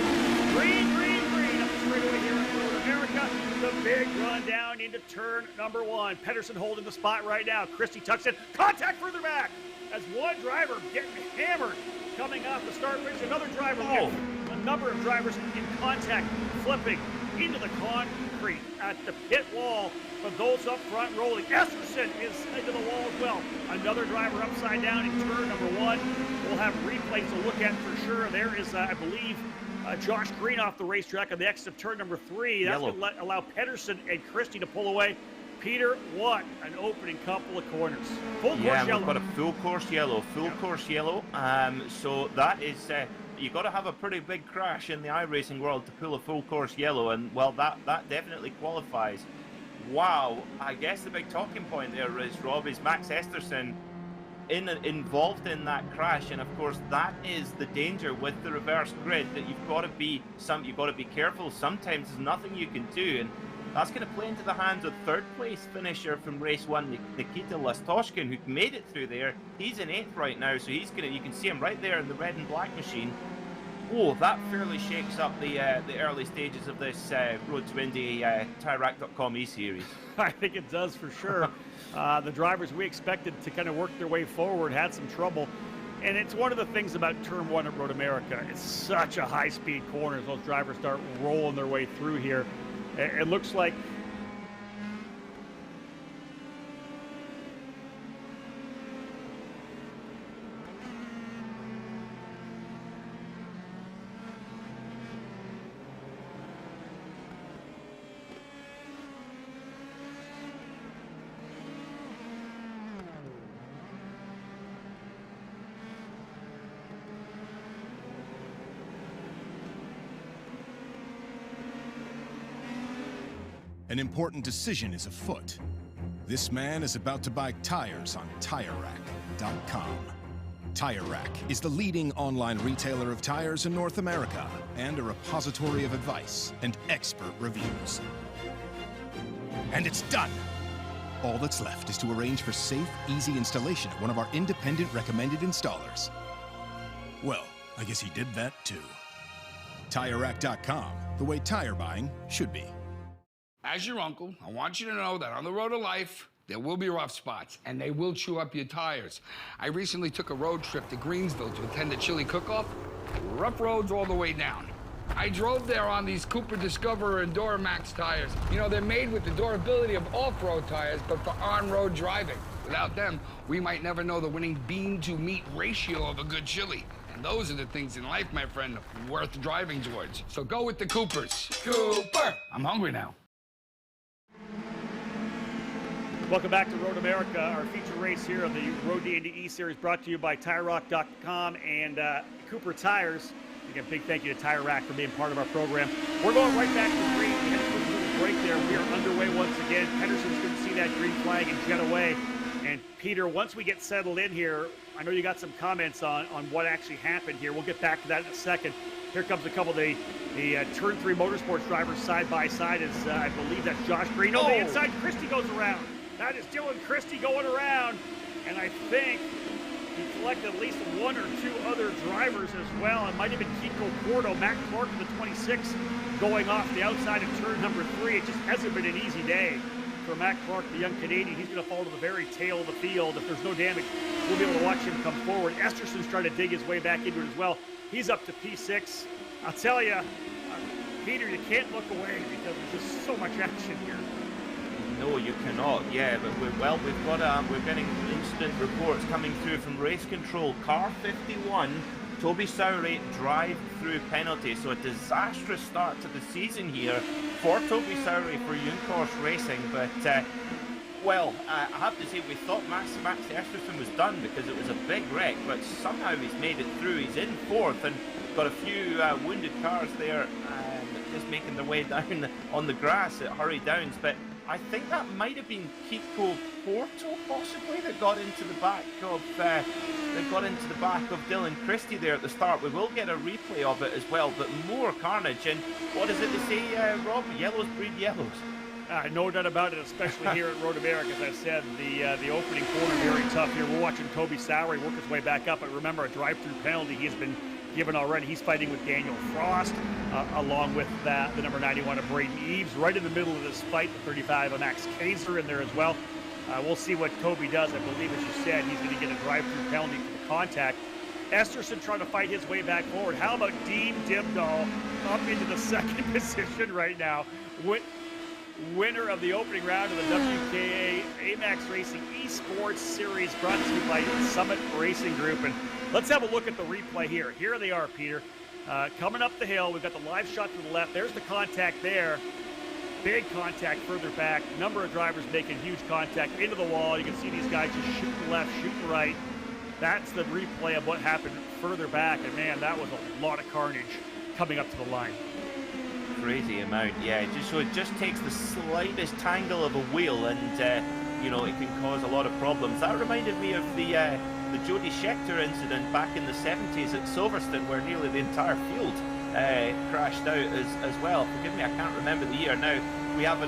Green, green, green. Up the straightaway here in Road America. The big run down into turn number 1. Pedersen holding the spot right now. Christie tucks it. Contact further back. As one driver getting hammered coming off the start bridge. Another driver. A number of drivers in contact, flipping. into the concrete at the pit wall. But those up front rolling. Esterson is into the wall as well. Another driver upside down in turn number 1. We'll have replays to look at for sure. There is, I believe, Josh Green off the racetrack on the exit of turn number 3. That's going to allow Pedersen and Christie to pull away. Peter, what an opening couple of corners. Full course yellow. We've got a full course yellow. So that is, you got to have a pretty big crash in the iRacing world to pull a full course yellow, and well, that definitely qualifies. Wow, I guess the big talking point there is, Rob, is Max Esterson involved in that crash, and of course that is the danger with the reverse grid, that you've got to be careful. Sometimes there's nothing you can do, and that's going to play into the hands of third place finisher from race 1, Nikita Lastoshkin, who made it through there. He's in 8th right now, so you can see him right there in the red and black machine. Oh, that fairly shakes up the early stages of this Road to Indy TireRack.com eSeries. I think it does for sure. The drivers we expected to kind of work their way forward had some trouble. And it's one of the things about Turn 1 at Road America. It's such a high-speed corner as those drivers start rolling their way through here. It looks like an important decision is afoot. This man is about to buy tires on TireRack.com. Tire Rack is the leading online retailer of tires in North America and a repository of advice and expert reviews. And it's done! All that's left is to arrange for safe, easy installation at one of our independent recommended installers. Well, I guess he did that too. TireRack.com, the way tire buying should be. As your uncle, I want you to know that on the road to life, there will be rough spots, and they will chew up your tires. I recently took a road trip to Greensville to attend a chili cook-off. Rough roads all the way down. I drove there on these Cooper Discoverer and Duramax tires. You know, they're made with the durability of off-road tires, but for on-road driving. Without them, we might never know the winning bean-to-meat ratio of a good chili. And those are the things in life, my friend, worth driving towards. So go with the Coopers. Cooper! I'm hungry now. Welcome back to Road America, our feature race here on the Road to Indy eSeries, brought to you by TireRack.com and Cooper Tires. Again, big thank you to Tire Rack for being part of our program. We're going right back to green. We had a quick little break there. We are underway once again. Pedersen's going to see that green flag and jet away. And Peter, once we get settled in here, I know you got some comments on what actually happened here. We'll get back to that in a second. Here comes a couple of the Turn 3 Motorsports drivers side by side as I believe that's Josh Green. Oh, the inside Christie goes around. That is Dylan Christie going around, and I think he collected at least one or two other drivers as well. It might have been Kiko Porto, Matt Clark in the 26, going off the outside of turn number 3. It just hasn't been an easy day for Matt Clark, the young Canadian. He's going to fall to the very tail of the field. If there's no damage, we'll be able to watch him come forward. Esterson's trying to dig his way back into it as well. He's up to P6. I'll tell you, Peter, you can't look away because there's just so much action here. No, you cannot. Yeah, but we're getting instant reports coming through from race control. Car 51, Toby Sowry drive-through penalty. So a disastrous start to the season here for Toby Sowry for Junckors Racing. But well, I have to say we thought Max Esterson was done because it was a big wreck. But somehow he's made it through. He's in 4th and got a few wounded cars there, just making their way down on the grass at Hurry Downs. But I think that might have been Kiko Porto, possibly, that got into the back of Dylan Christie there at the start. We will get a replay of it as well, but more carnage. And what is it they say, Rob? Yellows breed yellows. No doubt about it, especially here at Road America. As I said, the opening corner very tough here. We're watching Toby Sowry work his way back up, but remember, a drive-through penalty he has been given already. He's fighting with Daniel Frost, along with the number 91 of Braden Eves. Right in the middle of this fight, the 35 of Max Kaiser in there as well. We'll see what Toby does. I believe, as you said, he's going to get a drive-through penalty for the contact. Esterson trying to fight his way back forward. How about Dean Dimdahl up into the second position right now? Winner of the opening round of the WKA AMAX Racing Esports Series, brought to you by Summit Racing Group. And let's have a look at the replay here. Here they are, Peter. Coming up the hill, we've got the live shot to the left. There's the contact there. Big contact further back. Number of drivers making huge contact into the wall. You can see these guys just shooting left, shooting right. That's the replay of what happened further back. And man, that was a lot of carnage coming up to the line. Crazy amount, yeah. It just takes the slightest tangle of a wheel, and you know, it can cause a lot of problems. That reminded me of the Jody Scheckter incident back in the 70s at Silverstone, where nearly the entire field crashed out as well. Forgive me, I can't remember the year now. We have a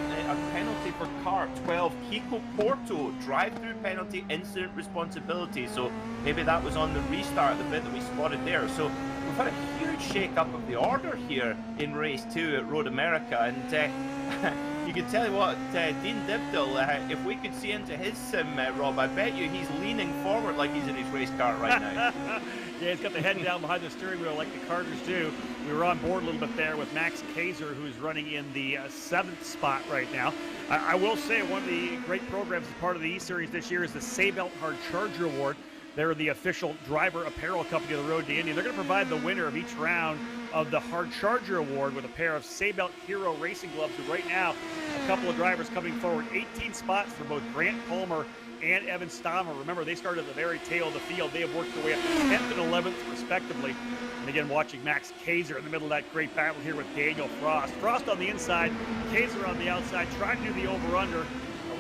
penalty for car 12, Kiko Porto, drive-through penalty, incident responsibility. So maybe that was on the restart, the bit that we spotted there. So we've had a huge shake-up of the order here in race 2 at Road America, and you can tell you what, Dean Dimdahl, if we could see into his sim, Rob, I bet you he's leaning forward like he's in his race car right now. Yeah, he's got the head down behind the steering wheel like the Carters do. We were on board a little bit there with Max Kaiser, who's running in the 7th spot right now. I will say one of the great programs as part of the eSeries this year is the Sabelt Hard Charger Award. They're the official driver apparel company of the Road to Indy. They're going to provide the winner of each round of the Hard Charger Award with a pair of Sabelt Hero racing gloves. And right now, a couple of drivers coming forward. 18 spots for both Grant Palmer and Evan Stammer. Remember, they started at the very tail of the field. They have worked their way up to 10th and 11th, respectively. And again, watching Max Kaiser in the middle of that great battle here with Daniel Frost. Frost on the inside, Kaiser on the outside, trying to do the over-under.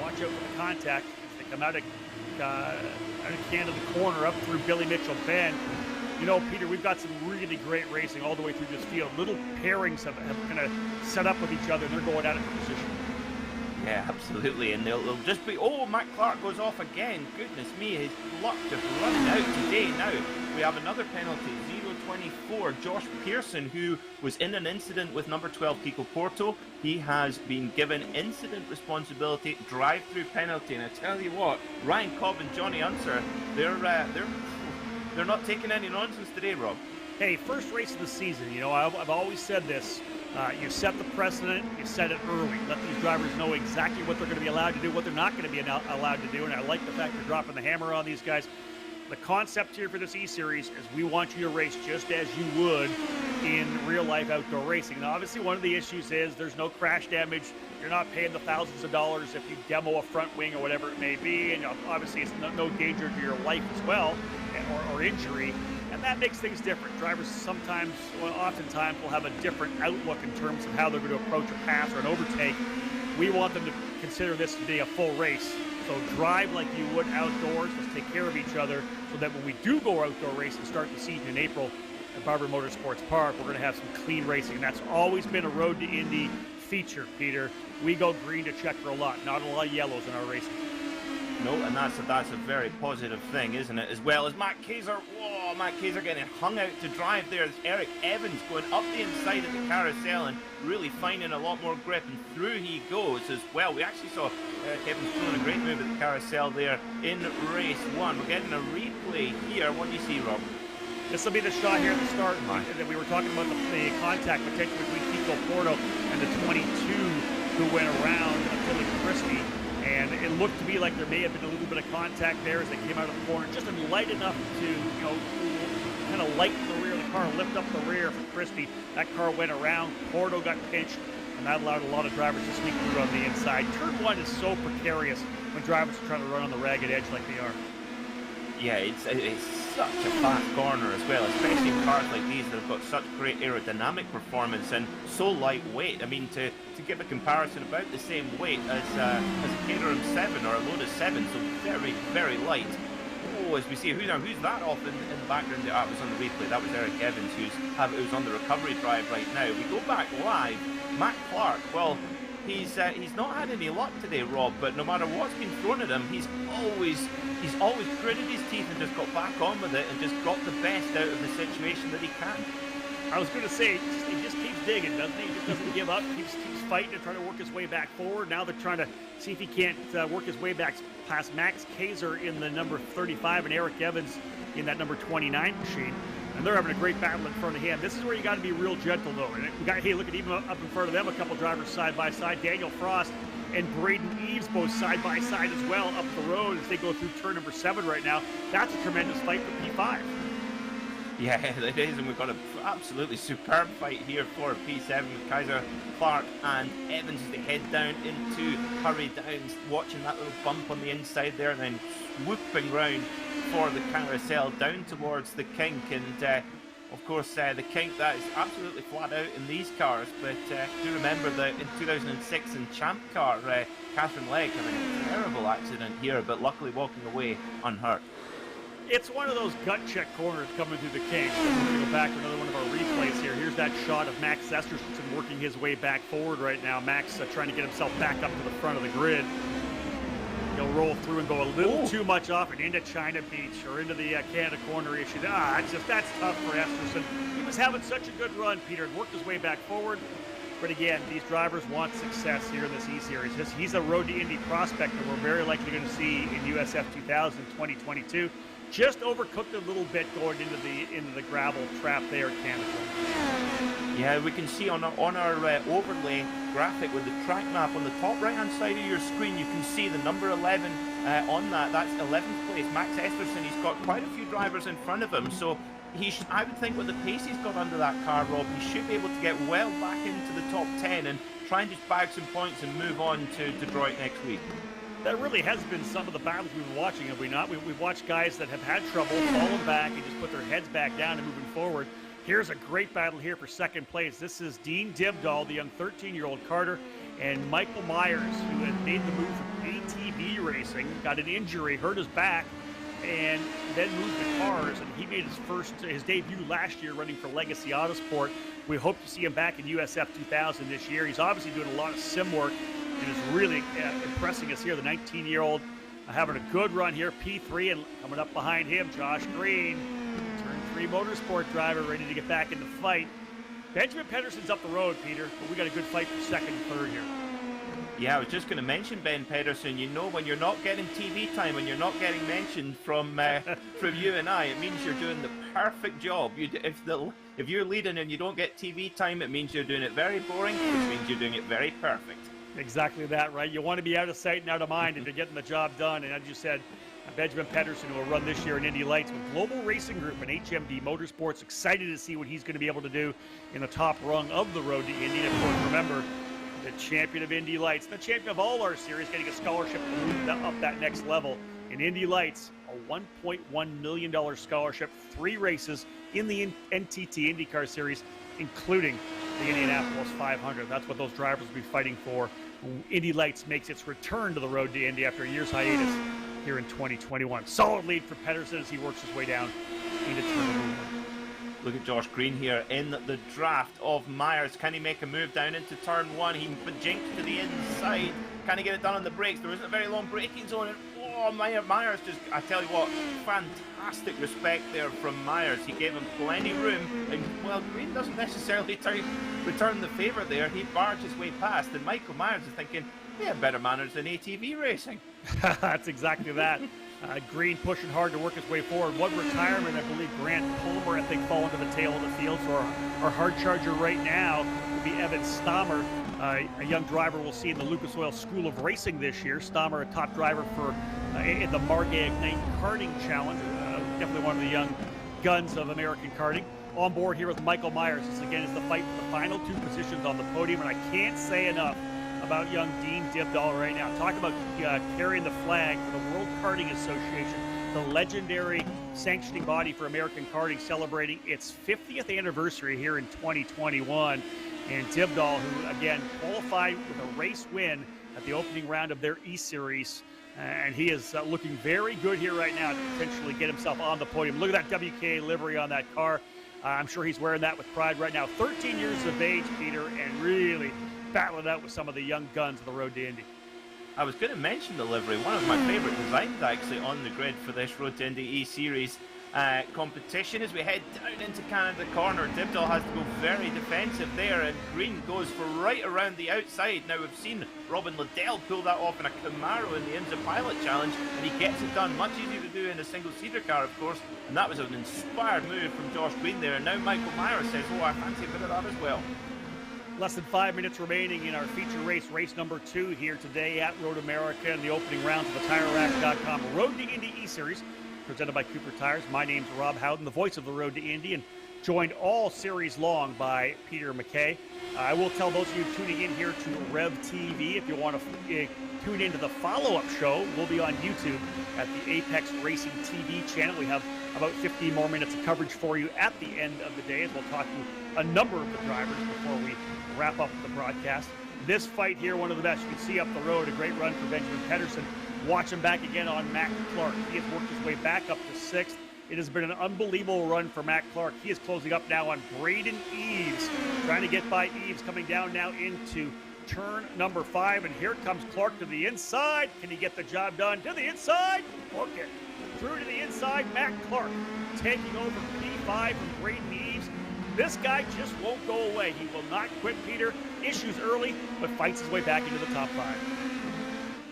Watch out for the contact as they come out of Canada corner up through Billy Mitchell Bend. You know, Peter, we've got some really great racing all the way through this field. Little pairings have kind of set up with each other, and they're going at it for position. Yeah, absolutely, and they'll just be, oh, Matt Clark goes off again. Goodness me, his luck just running out today. Now, we have another penalty, 0-24, Josh Pearson, who was in an incident with number 12, Kiko Porto. He has been given incident responsibility, drive-through penalty, and I tell you what, Ryan Cobb and Johnny Unser, they're not taking any nonsense today, Rob. Hey, first race of the season, you know, I've always said this. You set the precedent, you set it early. Let these drivers know exactly what they're going to be allowed to do, what they're not going to be allowed to do, and I like the fact you're dropping the hammer on these guys. The concept here for this E-Series is we want you to race just as you would in real-life outdoor racing. Now, obviously, one of the issues is there's no crash damage. You're not paying the thousands of dollars if you demo a front wing or whatever it may be, and obviously it's no danger to your life as well, or injury. And that makes things different. Drivers sometimes, well, oftentimes, will have a different outlook in terms of how they're going to approach a pass or an overtake. We want them to consider this to be a full race. So drive like you would outdoors. Let's take care of each other so that when we do go outdoor race and start the season in April at Barber Motorsports Park, we're going to have some clean racing. And that's always been a Road to Indy feature, Peter. We go green to checker a lot, not a lot of yellows in our racing. No, and that's a very positive thing, isn't it? As well as Matt Kaiser. Whoa, Matt Kaiser getting hung out to drive there. There's Eric Evans going up the inside of the carousel and really finding a lot more grip, and through he goes as well. We actually saw Eric Evans doing a great move at the carousel there in race 1. We're getting a replay here. What do you see, Rob? This will be the shot here at the start that we were talking about, the contact potential between Kiko Porto and the 22 who went around Billy Christie. And it looked to me like there may have been a little bit of contact there as they came out of the corner, just light enough to, you know, kind of lighten the rear of the car, lift up the rear for Christie. That car went around, Porto got pinched, and that allowed a lot of drivers to sneak through on the inside. Turn 1 is so precarious when drivers are trying to run on the ragged edge like they are. Yeah, it's such a fast corner as well, especially in cars like these that have got such great aerodynamic performance and so lightweight. I mean, to give a comparison, about the same weight as a Caterham 7 or a Lotus 7, so very, very light. Oh, as we see, who's that off in the background? That was on the replay. That was Eric Evans, who's on the recovery drive right now. We go back live. Matt Clark, well, he's not had any luck today, Rob, but no matter what's been thrown at him, he's always gritted his teeth and just got back on with it and just got the best out of the situation that he can. I was going to say, he just keeps digging, doesn't he? He just doesn't give up, keeps fighting and trying to work his way back forward. Now they're trying to see if he can't work his way back past Max Kaiser in the number 35 and Eric Evans in that number 29 machine. And they're having a great battle in front of him. This is where you got to be real gentle, though. And we got, hey, look at even up in front of them, a couple drivers side by side. Daniel Frost and Braden Eves both side by side as well up the road as they go through turn number 7 right now. That's a tremendous fight for P5. Yeah, it is, and we've got an absolutely superb fight here for P7 with Kaiser, Clark, and Evans as they head down into Hurry Downs, watching that little bump on the inside there, and then swooping round for the carousel down towards the kink. And of course, the kink, that is absolutely flat out in these cars, but do remember that in 2006 in Champ Car, Catherine Legg having a terrible accident here, but luckily walking away unhurt. It's one of those gut check corners coming through the kink. We're going to go back to another one of our replays here. Here's that shot of Max Esterson working his way back forward right now. Max trying to get himself back up to the front of the grid. He'll roll through and go a little too much off and into China Beach or into the Canada corner issue. That's tough for Esterson. He was having such a good run, Peter, and worked his way back forward. But again, these drivers want success here in this eSeries. He's a Road to Indy prospect that we're very likely going to see in USF 2000 2022. Just overcooked a little bit going into the gravel trap there at Canada. Yeah, we can see on our overlay graphic with the track map on the top right-hand side of your screen, you can see the number 11 on that. That's 11th place. Max Esterson, he's got quite a few drivers in front of him, so I would think with the pace he's got under that car, Rob, he should be able to get well back into the top 10 and try and just bag some points and move on to Detroit next week. That really has been some of the battles we've been watching, have we not? We've watched guys that have had trouble, fallen back, and just put their heads back down and moving forward. Here's a great battle here for second place. This is Dean Dibdahl, the young 13-year-old karter, and Michael Myers, who had made the move from ATV racing, got an injury, hurt his back, and then moved to cars, and he made his debut last year running for Legacy Autosport. We hope to see him back in USF 2000 this year. He's obviously doing a lot of sim work and is really impressing us here. The 19-year-old having a good run here, P3, and coming up behind him, Josh Green, turn 3 motorsport driver, ready to get back in the fight. Benjamin Pedersen's up the road, Peter, but we got a good fight for second and third here. Yeah, I was just going to mention Ben Pedersen. You know, when you're not getting TV time, when you're not getting mentioned from you and I, it means you're doing the perfect job. If you're leading and you don't get TV time, it means you're doing it very boring, which means you're doing it very perfect. Exactly that, right? You want to be out of sight and out of mind if you're getting the job done. And as you said, Benjamin Pedersen, who will run this year in Indy Lights with Global Racing Group and HMD Motorsports. Excited to see what he's going to be able to do in the top rung of the road to Indy. And of course, remember, the champion of Indy Lights, the champion of all our series, getting a scholarship to move up that next level. In Indy Lights, a $1.1 million scholarship, 3 races in the NTT IndyCar Series, including the Indianapolis 500. That's what those drivers will be fighting for. Indy Lights makes its return to the road to Indy after a year's hiatus here in 2021. Solid lead for Pedersen as he works his way down into turn number 1. Look at Josh Green here in the draft of Myers. Can he make a move down into turn 1? He jinxed to the inside. Can he get it done on the brakes? There isn't a very long braking zone. And Myers just, I tell you what, fantastic respect there from Myers. He gave him plenty room. And, well, Green doesn't necessarily return the favour there. He barged his way past. And Michael Myers is thinking, he had better manners than ATV racing. That's exactly that. Green pushing hard to work his way forward. One retirement, I believe Grant Palmer, I think, fall into the tail of the field. So our hard charger right now will be Evan Stammer, a young driver we'll see in the Lucas Oil School of Racing this year. Stammer, a top driver for in the Margay Ignite Karting Challenge. Definitely one of the young guns of American karting. On board here with Michael Myers. This again is the fight for the final 2 positions on the podium, and I can't say enough about young Dean Dibdahl right now. Talk about carrying the flag for the World Karting Association, the legendary sanctioning body for American karting, celebrating its 50th anniversary here in 2021. And Dibdahl, who again qualified with a race win at the opening round of their eSeries, and he is looking very good here right now to potentially get himself on the podium. Look at that WKA livery on that car. I'm sure he's wearing that with pride right now. 13 years of age, Peter, and really battling out with some of the young guns of the road to Indy. I was going to mention the livery, one of my favourite designs actually on the grid for this Road to Indy E-Series. competition as we head down into Canada corner. Dibdall has to go very defensive there, and Green goes for right around the outside. Now we've seen Robin Liddell pull that off in a Camaro in the IMSA Pilot Challenge, and he gets it done. Much easier to do in a single-seater car, of course, and that was an inspired move from Josh Green there. And now Michael Myers says, oh, I fancy a bit of that as well. Less than 5 minutes remaining in our feature race number 2 here today at Road America in the opening rounds of the TireRack.com Road to Indy eSeries, presented by Cooper Tires. My name's Rob Howden, the voice of the Road to Indy, and joined all series long by Peter McKay. I will tell those of you tuning in here to Rev TV, if you want to tune into the follow-up show, we'll be on YouTube at the Apex Racing TV channel. We have about 15 more minutes of coverage for you at the end of the day, as we'll talk to a number of the drivers before we wrap up the broadcast. This fight here, one of the best. You can see up the road, a great run for Benjamin Pedersen. Watch him back again on Mac Clark. He has worked his way back up to 6th. It has been an unbelievable run for Mac Clark. He is closing up now on Braden Eves, trying to get by Eves, coming down now into turn number 5, and here comes Clark to the inside. Can he get the job done? To the inside, hook it. Through to the inside, Mac Clark taking over P5 from Braden Eves. This guy just won't go away. He will not quit, Peter. Issues early, but fights his way back into the top 5.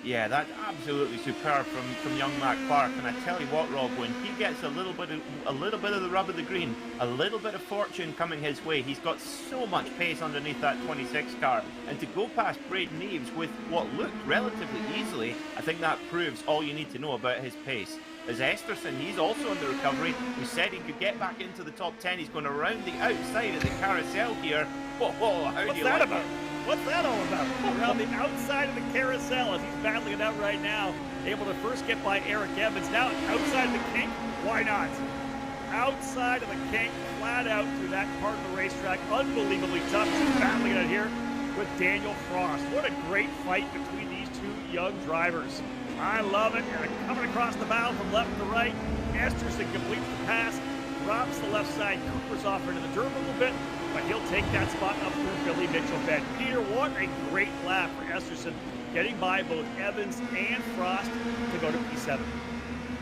Yeah, that's absolutely superb from young Mac Clark. And I tell you what, Rob, when he gets a little bit of the rub of the green, a little bit of fortune coming his way, he's got so much pace underneath that 26 car. And to go past Braden Eves with what looked relatively easily, I think that proves all you need to know about his pace. As Esterson, he's also under recovery. We said he could get back into the top 10. He's going around the outside of the carousel here. Whoa, how do you like that? What's that all about? Around the outside of the carousel as he's battling it out right now. Able to first get by Eric Evans. Now outside of the kink. Why not? Outside of the kink, flat out through that part of the racetrack. Unbelievably tough. He's battling it out here with Daniel Frost. What a great fight between these two young drivers. I love it. And coming across the bow from left to right. Esterson completes the pass. Drops the left side. Cooper's off into the dirt a little bit, but he'll take that spot up through Billy Mitchell-Benn. Peter, what a great lap for Esterson, getting by both Evans and Frost to go to P7.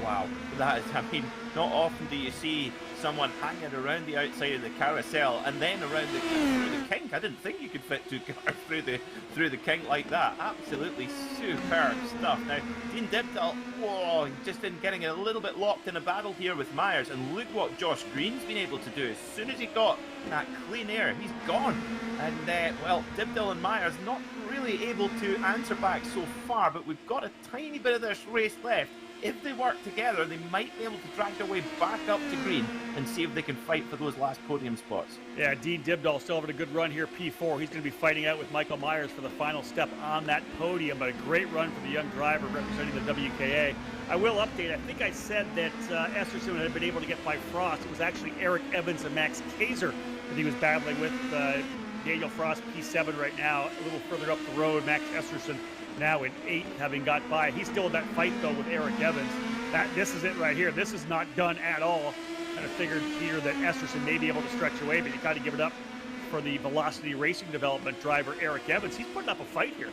Wow, that is, I mean, not often do you see someone hanging around the outside of the carousel and then around through the kink. I didn't think you could fit 2 cars through the kink like that. Absolutely superb stuff. Now, Dean Dibdall, whoa, just in getting a little bit locked in a battle here with Myers, and look what Josh Green's been able to do. As soon as he got that clean air, he's gone. And, well, Dibdall and Myers not really able to answer back so far, but we've got a tiny bit of this race left. If they work together, they might be able to drag their way back up to green and see if they can fight for those last podium spots. Yeah, Dean Dibdall still having a good run here, P4. He's going to be fighting out with Michael Myers for the final step on that podium, but a great run for the young driver representing the WKA. I will update. I think I said that Esterson had been able to get by Frost. It was actually Eric Evans and Max Kaiser that he was battling with. Daniel Frost, P7 right now, a little further up the road. Max Esterson now in 8th, having got by. He's still in that fight, though, with Eric Evans. This is it right here. This is not done at all. Kind of figured, Peter, that Esterson may be able to stretch away, but you got to give it up for the Velocity Racing Development driver, Eric Evans. He's putting up a fight here.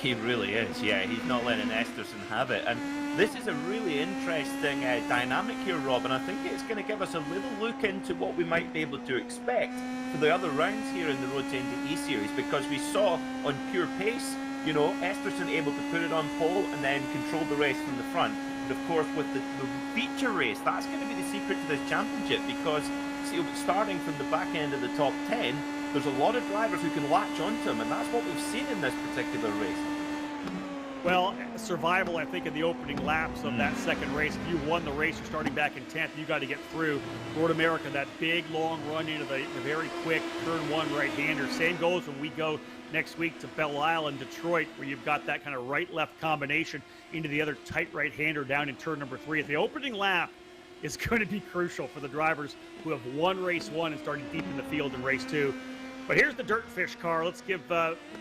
He really is, yeah. He's not letting Esterson have it. And this is a really interesting dynamic here, Rob, and I think it's going to give us a little look into what we might be able to expect for the other rounds here in the Road to Indy E-Series, because we saw on pure pace, you know, Esterson able to put it on pole and then control the race from the front. But of course, with the feature race, that's going to be the secret to this championship, because see, starting from the back end of the top 10, there's a lot of drivers who can latch onto him, and that's what we've seen in this particular race. Well, survival, I think, in the opening laps of that second race. If you won the race, you're starting back in 10th, you got to get through Road America, that big, long run into the very quick turn 1 right-hander. Same goes when we go next week to Belle Isle and Detroit, where you've got that kind of right-left combination into the other tight right-hander down in turn number 3. At the opening lap is going to be crucial for the drivers who have won race 1 and started deep in the field in race 2. But here's the Dirtfish car. Let's give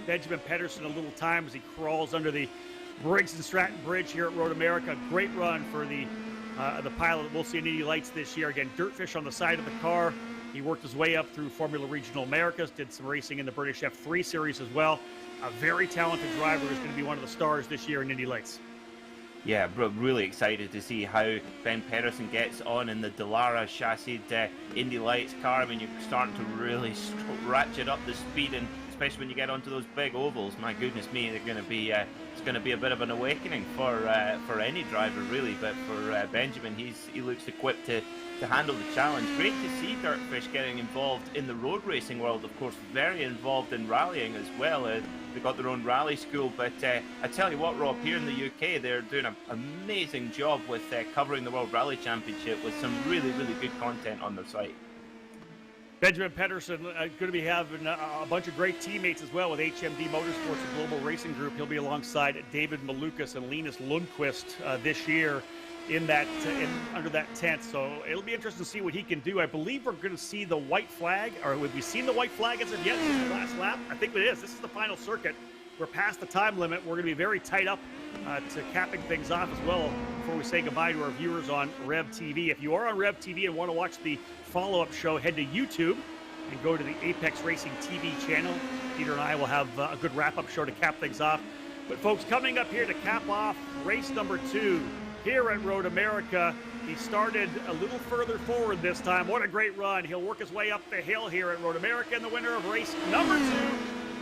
Benjamin Pedersen a little time as he crawls under the Briggs and Stratton Bridge here at Road America. Great run for the pilot we'll see in Indy Lights this year. Again, Dirtfish on the side of the car. He worked his way up through Formula Regional Americas, did some racing in the British F3 Series as well. A very talented driver who's going to be one of the stars this year in Indy Lights. Yeah, really excited to see how Ben Pedersen gets on in the Dallara chassis Indy Lights car. I mean, you're starting to really ratchet up the speed, and especially when you get onto those big ovals. My goodness me, they're going to be it's going to be a bit of an awakening for any driver really. But for Benjamin, he looks equipped to handle the challenge. Great to see Dirtfish getting involved in the road racing world. Of course, very involved in rallying as well. They've got their own rally school. But I tell you what, Rob, here in the UK, they're doing an amazing job with covering the World Rally Championship with some really, really good content on their site. Benjamin Pedersen going to be having a bunch of great teammates as well with HMD Motorsports and Global Racing Group. He'll be alongside David Malukas and Linus Lundqvist this year in that under that tent. So it'll be interesting to see what he can do. I believe we're going to see the white flag, or have we seen the white flag as of yet? This is the last lap? I think it is. This is the final circuit. We're past the time limit. We're going to be very tight up to capping things off as well before we say goodbye to our viewers on Rev TV. If you are on Rev TV and want to watch the follow-up show, head to YouTube and go to the Apex Racing TV channel. Peter and I will have a good wrap-up show to cap things off. But folks, coming up here to cap off race number 2 here at Road America. He started a little further forward this time. What a great run. He'll work his way up the hill here at Road America, and the winner of race number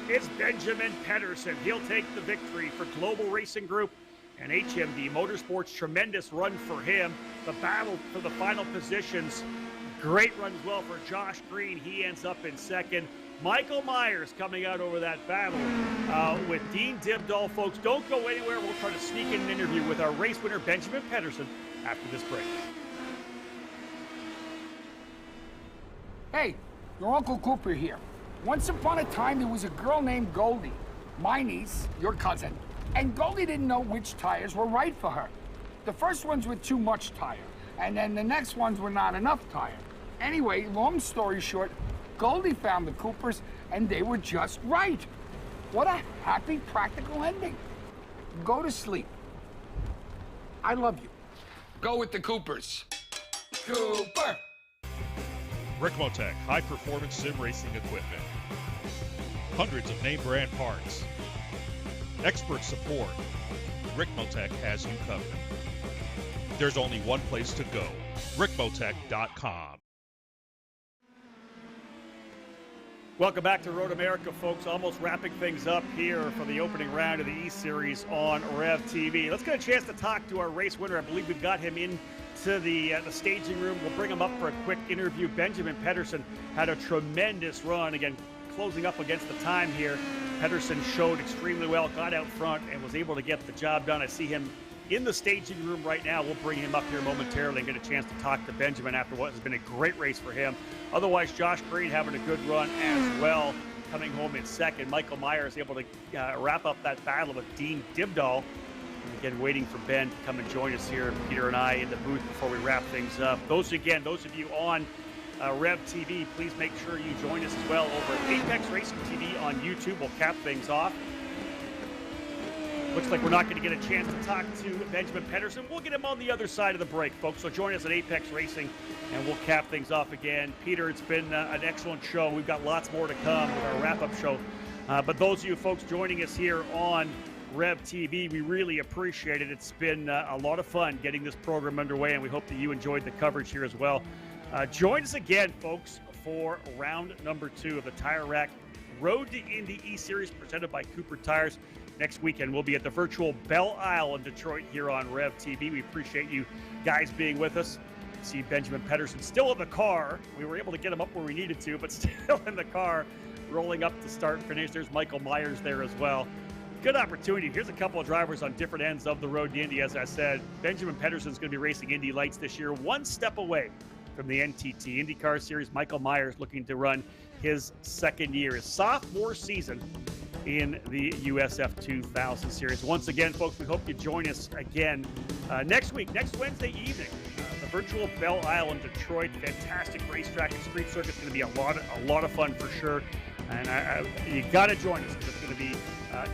2 is Benjamin Pedersen. He'll take the victory for Global Racing Group and HMD Motorsports. Tremendous run for him. The battle for the final positions. Great run as well for Josh Green. He ends up in second. Michael Myers coming out over that battle with Dean Dibdahl. Folks, don't go anywhere. We'll try to sneak in an interview with our race winner, Benjamin Pedersen, after this break. Hey, your Uncle Cooper here. Once upon a time, there was a girl named Goldie, my niece, your cousin, and Goldie didn't know which tires were right for her. The first ones were too much tire, and then the next ones were not enough tire. Anyway, long story short, Goldie found the Coopers, and they were just right. What a happy, practical ending. Go to sleep. I love you. Go with the Coopers. Cooper! Rickmotech high-performance sim racing equipment. Hundreds of name-brand parts. Expert support. Rickmotech has you covered. There's only one place to go. rickmotech.com. Welcome back to Road America, folks. Almost wrapping things up here for the opening round of the eSeries on Rev TV. Let's get a chance to talk to our race winner. I believe we've got him into the staging room. We'll bring him up for a quick interview. Benjamin Pedersen had a tremendous run. Again, closing up against the time here. Pedersen showed extremely well, got out front, and was able to get the job done. I see him in the staging room right now. We'll bring him up here momentarily and get a chance to talk to Benjamin after what has been a great race for him. Otherwise, Josh Green having a good run as well, coming home in second. Michael Myers able to wrap up that battle with Dean Dibdahl. And again, waiting for Ben to come and join us here, Peter and I, in the booth before we wrap things up. Those of you on Rev TV, please make sure you join us as well over at Apex Racing TV on YouTube. We'll cap things off. Looks like we're not going to get a chance to talk to Benjamin Pedersen. We'll get him on the other side of the break, folks. So join us at Apex Racing, and we'll cap things off again. Peter, it's been an excellent show. We've got lots more to come with our wrap-up show. But those of you folks joining us here on Rev TV, we really appreciate it. It's been a lot of fun getting this program underway, and we hope that you enjoyed the coverage here as well. Join us again, folks, for round number 2 of the Tire Rack Road to Indy eSeries presented by Cooper Tires. Next weekend, we'll be at the virtual Belle Isle in Detroit here on Rev TV. We appreciate you guys being with us. See Benjamin Pedersen still in the car. We were able to get him up where we needed to, but still in the car, rolling up to start and finish. There's Michael Myers there as well. Good opportunity. Here's a couple of drivers on different ends of the road to Indy. As I said, Benjamin Pedersen's going to be racing Indy Lights this year, one step away from the NTT IndyCar Series. Michael Myers looking to run his second year, his sophomore season in the USF 2000 Series. Once again, folks, we hope you join us again next week, next Wednesday evening. The virtual Belle Isle in Detroit. Fantastic racetrack and street circuit's going to be a lot of fun for sure. And you got to join us. It's going to be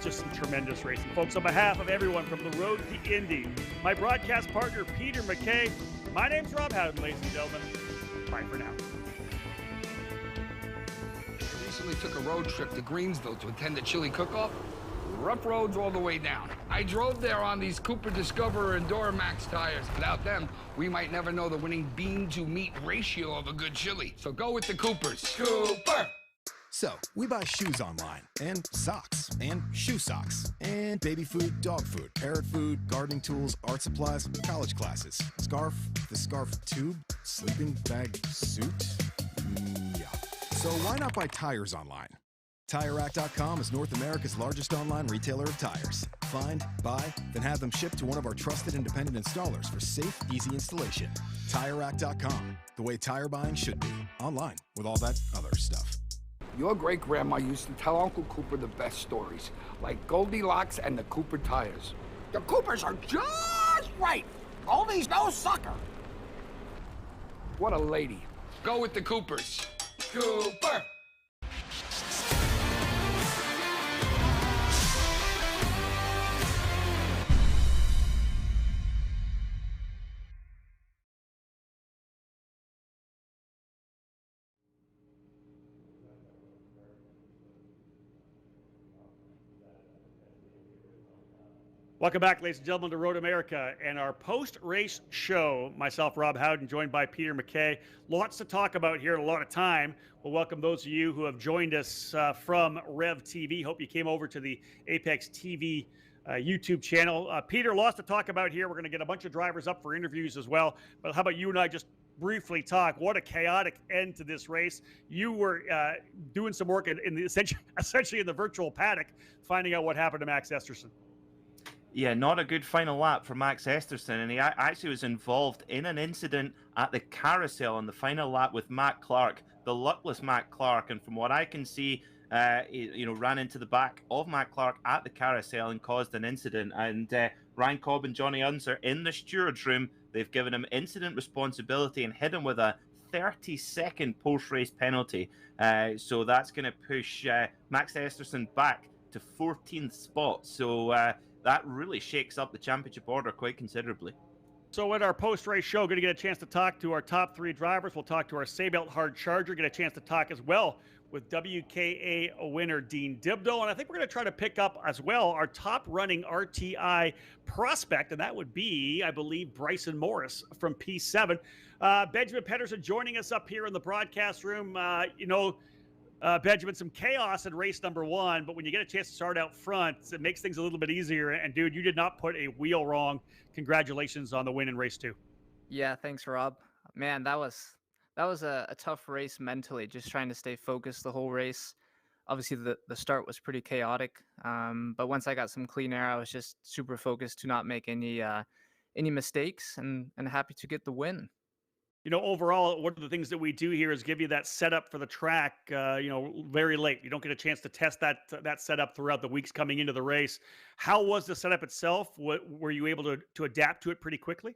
just some tremendous racing. Folks, on behalf of everyone from the road to Indy, my broadcast partner, Peter McKay, my name's Rob Howden, ladies and gentlemen. Bye for now. Recently took a road trip to Greensville to attend a chili cook-off. Rough roads all the way down. I drove there on these Cooper Discoverer and Duramax tires. Without them, we might never know the winning bean-to-meat ratio of a good chili. So go with the Coopers. Cooper! So, we buy shoes online, and socks, and shoe socks, and baby food, dog food, parrot food, gardening tools, art supplies, college classes, scarf, the scarf tube, sleeping bag suit? Yeah. So why not buy tires online? TireRack.com is North America's largest online retailer of tires. Find, buy, then have them shipped to one of our trusted independent installers for safe, easy installation. TireRack.com, the way tire buying should be. Online, with all that other stuff. Your great-grandma used to tell Uncle Cooper the best stories, like Goldilocks and the Cooper tires. The Coopers are just right. Goldie's no sucker. What a lady. Go with the Coopers. Cooper! Welcome back, ladies and gentlemen, to Road America and our post-race show. Myself, Rob Howden, joined by Peter McKay. Lots to talk about here, a lot of time. We'll welcome those of you who have joined us from Rev TV. Hope you came over to the Apex TV YouTube channel. Peter, lots to talk about here. We're going to get a bunch of drivers up for interviews as well. But how about you and I just briefly talk? What a chaotic end to this race. You were doing some work in the essentially in the virtual paddock, finding out what happened to Max Esterson. Yeah, not a good final lap for Max Esterson, and he actually was involved in an incident at the carousel on the final lap with Matt Clark, the luckless Matt Clark, and from what I can see, he, ran into the back of Matt Clark at the carousel and caused an incident. And Ryan Cobb and Johnny Unser in the steward's room, they've given him incident responsibility and hit him with a 30-second post-race penalty. So that's going to push Max Esterson back to 14th spot. So that really shakes up the championship order quite considerably. So at our post-race show, going to get a chance to talk to our top three drivers. We'll talk to our Saybelt hard charger, get a chance to talk as well with WKA winner Dean Dibdo. And I think we're going to try to pick up as well our top running RTI prospect, and that would be, I believe, Bryson Morris from P7. Benjamin Pedersen joining us up here in the broadcast room. Benjamin, some chaos in race number one, but when you get a chance to start out front, it makes things a little bit easier. And dude, you did not put a wheel wrong. Congratulations on the win in race two. Yeah, thanks, Rob. Man, that was a tough race mentally, just trying to stay focused the whole race. Obviously, the start was pretty chaotic, but once I got some clean air, I was just super focused to not make any mistakes, and happy to get the win. Overall, one of the things that we do here is give you that setup for the track, very late. You don't get a chance to test that setup throughout the weeks coming into the race. How was the setup itself? Were you able to adapt to it pretty quickly?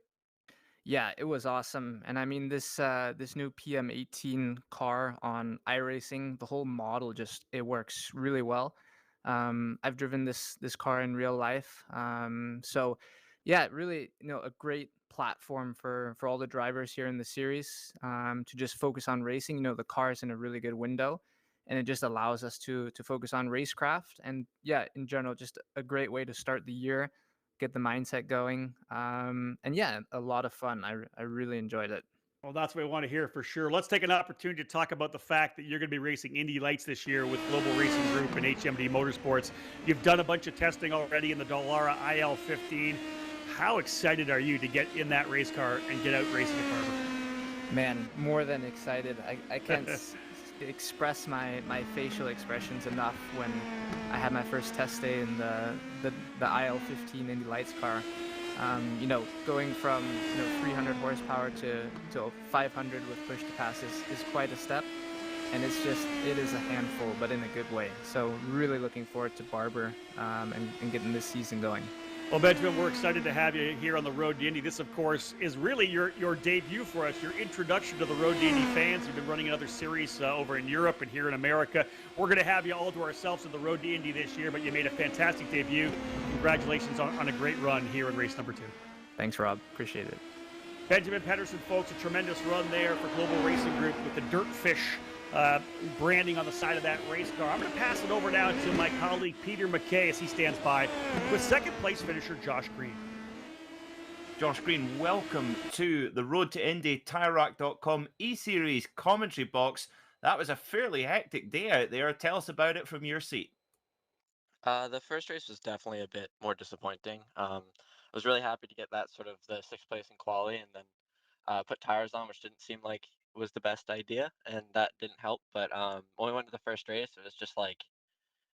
Yeah, it was awesome. And I mean, this new PM18 car on iRacing, the whole model it works really well. I've driven this car in real life. So yeah, really, a great platform for all the drivers here in the series to just focus on racing. The car is in a really good window, and it just allows us to focus on racecraft. And yeah, in general, just a great way to start the year, get the mindset going. And yeah, a lot of fun. I really enjoyed it. Well, that's what we want to hear for sure. Let's take an opportunity to talk about the fact that you're going to be racing Indy Lights this year with Global Racing Group and HMD Motorsports. You've done a bunch of testing already in the Dallara IL15. How excited are you to get in that race car and get out racing at Barber? Man, more than excited. I can't express my facial expressions enough when I had my first test day in the IL15 Indy Lights car. Going from 300 horsepower to 500 with push to pass is quite a step, and it is a handful, but in a good way. So really looking forward to Barber and getting this season going. Well, Benjamin, we're excited to have you here on the Road to Indy. This, of course, is really your debut for us, your introduction to the Road to Indy fans. You've been running another series over in Europe and here in America. We're going to have you all to ourselves in the Road to Indy this year, but you made a fantastic debut. Congratulations on a great run here in race number two. Thanks, Rob. Appreciate it. Benjamin Pedersen, folks, a tremendous run there for Global Racing Group with the Dirtfish branding on the side of that race car. I'm going to pass it over now to my colleague Peter McKay as he stands by with second place finisher Josh Green. Josh Green, welcome to the Road to Indy TireRack.com eSeries commentary box. That was a fairly hectic day out there. Tell us about it from your seat. The first race was definitely a bit more disappointing. I was really happy to get that sort of the sixth place in quali and then put tires on, which didn't seem like was the best idea, and that didn't help. But when we went to the first race, it was just like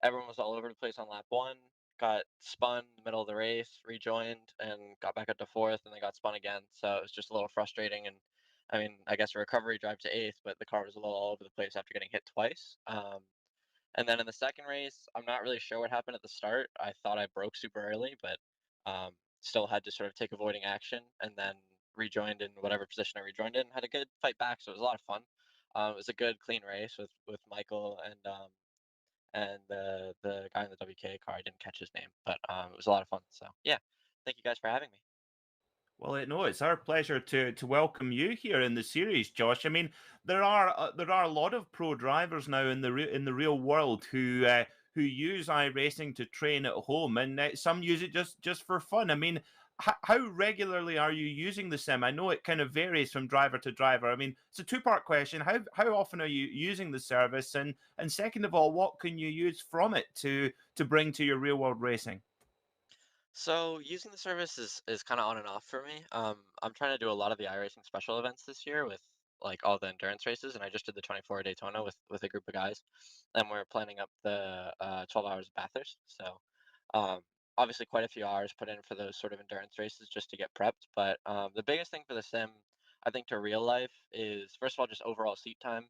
everyone was all over the place on lap one, got spun in the middle of the race, rejoined, and got back up to fourth, and then got spun again. So it was just a little frustrating. And I mean, I guess a recovery drive to eighth, but the car was a little all over the place after getting hit twice. And then in the second race, I'm not really sure what happened at the start. I thought I broke super early, but still had to sort of take avoiding action and then rejoined in whatever position I rejoined in. Had a good fight back, so it was a lot of fun. It was a good, clean race with Michael and the guy in the WK car. I didn't catch his name, but it was a lot of fun. So yeah, thank you guys for having me. Well, no, it's our pleasure to welcome you here in the series, Josh. I mean, there are a lot of pro drivers now in the real world who use iRacing to train at home, and some use it just for fun. I mean, how regularly are you using the sim? I know it kind of varies from driver to driver. I mean, it's a two-part question. How often are you using the service, and second of all, what can you use from it to bring to your real world racing? So using the service is kind of on and off for me. I'm trying to do a lot of the iRacing special events this year with like all the endurance races, and I just did the 24 Daytona with a group of guys, and we're planning up the 12 hours of Bathurst. So um, obviously quite a few hours put in for those sort of endurance races just to get prepped. But the biggest thing for the sim, I think, to real life is first of all just overall seat time.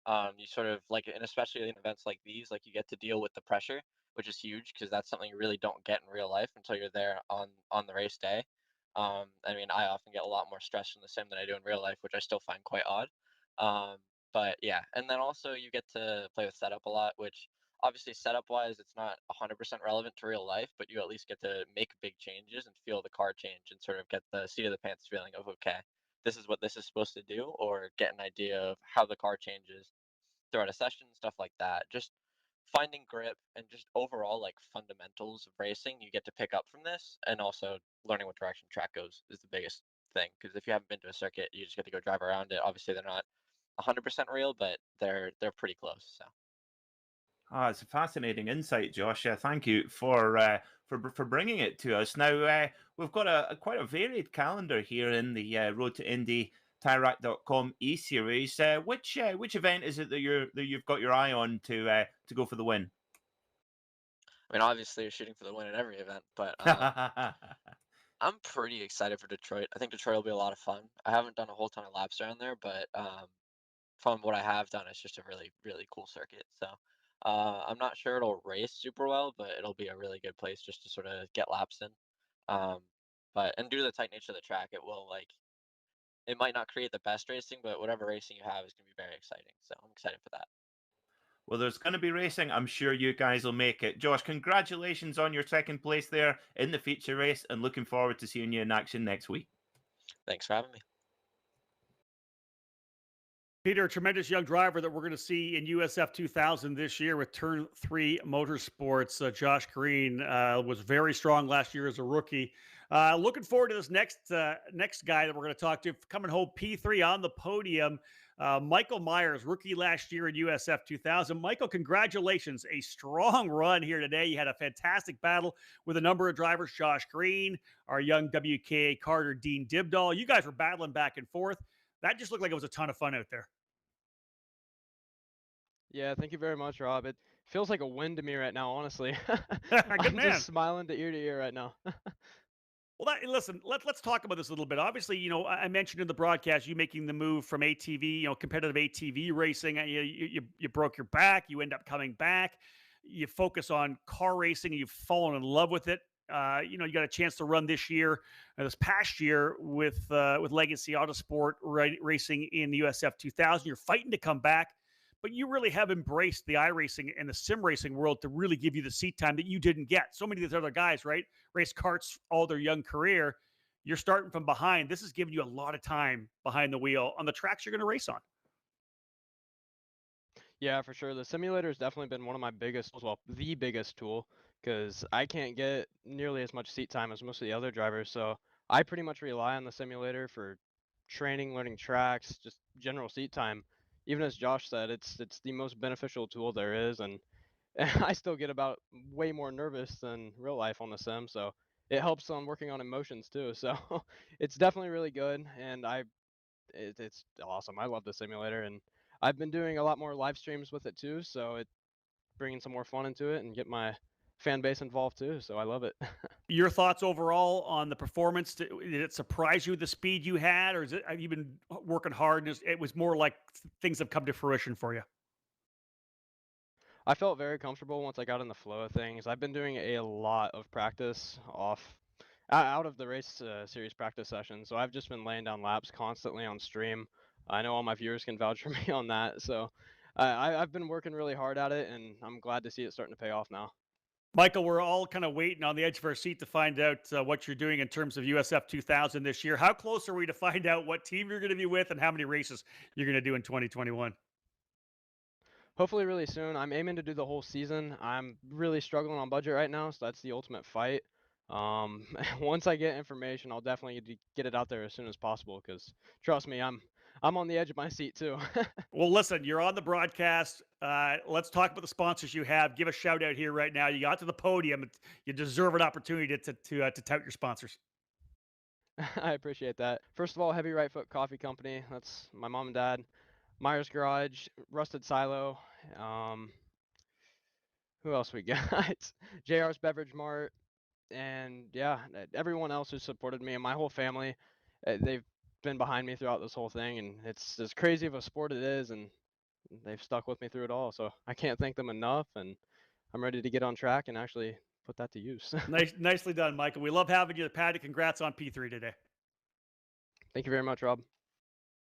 You sort of like, and especially in events like these, like you get to deal with the pressure, which is huge because that's something you really don't get in real life until you're there on the race day. I mean, I often get a lot more stress in the sim than I do in real life, which I still find quite odd. Um, but yeah, and then also you get to play with setup a lot, which obviously setup wise, it's not 100% relevant to real life, but you at least get to make big changes and feel the car change and sort of get the seat of the pants feeling of, okay, this is what this is supposed to do, or get an idea of how the car changes throughout a session, stuff like that. Just finding grip and just overall like fundamentals of racing you get to pick up from this, and also learning what direction track goes is the biggest thing. Because if you haven't been to a circuit, you just get to go drive around it. Obviously, they're not 100% real, but they're pretty close. So. Ah, it's a fascinating insight, Josh. Thank you for bringing it to us. Now we've got quite a varied calendar here in the Road to Indy TireRack.com eSeries. Which event is it that you've got your eye on to go for the win? I mean, obviously, you're shooting for the win in every event, but I'm pretty excited for Detroit. I think Detroit will be a lot of fun. I haven't done a whole ton of laps around there, but from what I have done, it's just a really, really cool circuit. So I'm not sure it'll race super well, but it'll be a really good place just to sort of get laps in. Um, but and due to the tight nature of the track, it will like it might not create the best racing, but whatever racing you have is going to be very exciting. So I'm excited for that. Well, there's going to be racing. I'm sure you guys will make it. Josh, congratulations on your second place there in the feature race, and looking forward to seeing you in action next week. Thanks for having me. Peter, a tremendous young driver that we're going to see in USF 2000 this year with Turn 3 Motorsports. Josh Green was very strong last year as a rookie. Looking forward to this next guy that we're going to talk to, coming home P3 on the podium. Michael Myers, rookie last year in USF 2000. Michael, congratulations. A strong run here today. You had a fantastic battle with a number of drivers, Josh Green, our young WKA Carter, Dean Dibdall. You guys were battling back and forth. That just looked like it was a ton of fun out there. Yeah, thank you very much, Rob. It feels like a win to me right now, honestly. Good I'm man. just smiling to ear right now. Well, listen, let's talk about this a little bit. Obviously, I mentioned in the broadcast you making the move from ATV, competitive ATV racing. You broke your back. You end up coming back. You focus on car racing, and you've fallen in love with it. You got a chance to run this year, this past year with Legacy Autosport racing in the USF 2000. You're fighting to come back, but you really have embraced the iRacing and the sim racing world to really give you the seat time that you didn't get. So many of these other guys, right, race karts all their young career. You're starting from behind. This is giving you a lot of time behind the wheel on the tracks you're going to race on. Yeah, for sure. The simulator has definitely been one of my biggest, well, the biggest tool, because I can't get nearly as much seat time as most of the other drivers. So I pretty much rely on the simulator for training, learning tracks, just general seat time. Even as Josh said, it's the most beneficial tool there is, and I still get about way more nervous than real life on the sim. So it helps on working on emotions too. So it's definitely really good, and it's awesome. I love the simulator, and I've been doing a lot more live streams with it too, so it bringing some more fun into it and get my fan base involved too. So I love it. Your thoughts overall on the performance? Did it surprise you the speed you had, or have you been working hard and it was more like things have come to fruition for you? I felt very comfortable once I got in the flow of things. I've been doing a lot of practice out of the race series practice sessions, so I've just been laying down laps constantly on stream. I know all my viewers can vouch for me on that. So I've been working really hard at it, and I'm glad to see it starting to pay off now. Michael, we're all kind of waiting on the edge of our seat to find out what you're doing in terms of USF 2000 this year. How close are we to find out what team you're going to be with and how many races you're going to do in 2021? Hopefully really soon. I'm aiming to do the whole season. I'm really struggling on budget right now, so that's the ultimate fight. Once I get information, I'll definitely get it out there as soon as possible, because trust me, I'm on the edge of my seat too. Well, listen, you're on the broadcast. Let's talk about the sponsors you have. Give a shout out here right now. You got to the podium. You deserve an opportunity to tout your sponsors. I appreciate that. First of all, Heavy Right Foot Coffee Company. That's my mom and dad. Myers Garage, Rusted Silo. Um, who else we got? JR's Beverage Mart, and yeah, everyone else who supported me and my whole family. They've been behind me throughout this whole thing, and it's as crazy of a sport it is, and they've stuck with me through it all. So I can't thank them enough, and I'm ready to get on track and actually put that to use. Nicely done, Michael. We love having you. Patty, congrats on P3 today. Thank you very much, Rob.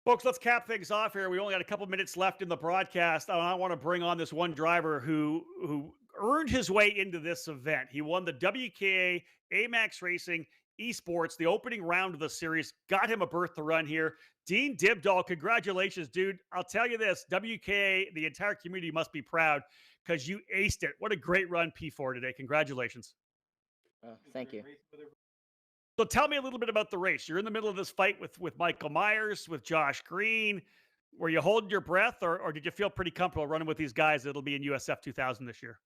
Folks, let's cap things off here. We only got a couple minutes left in the broadcast. I want to bring on this one driver who earned his way into this event. He won the WKA AMAX Racing Esports, the opening round of the series, got him a berth to run here. Dean Dibdahl, congratulations, dude. I'll tell you this, WKA, the entire community must be proud because you aced it. What a great run, P4 today. Congratulations. Thank you. So tell me a little bit about the race. You're in the middle of this fight with Michael Myers, with Josh Green. Were you holding your breath, or did you feel pretty comfortable running with these guys that'll be in USF 2000 this year?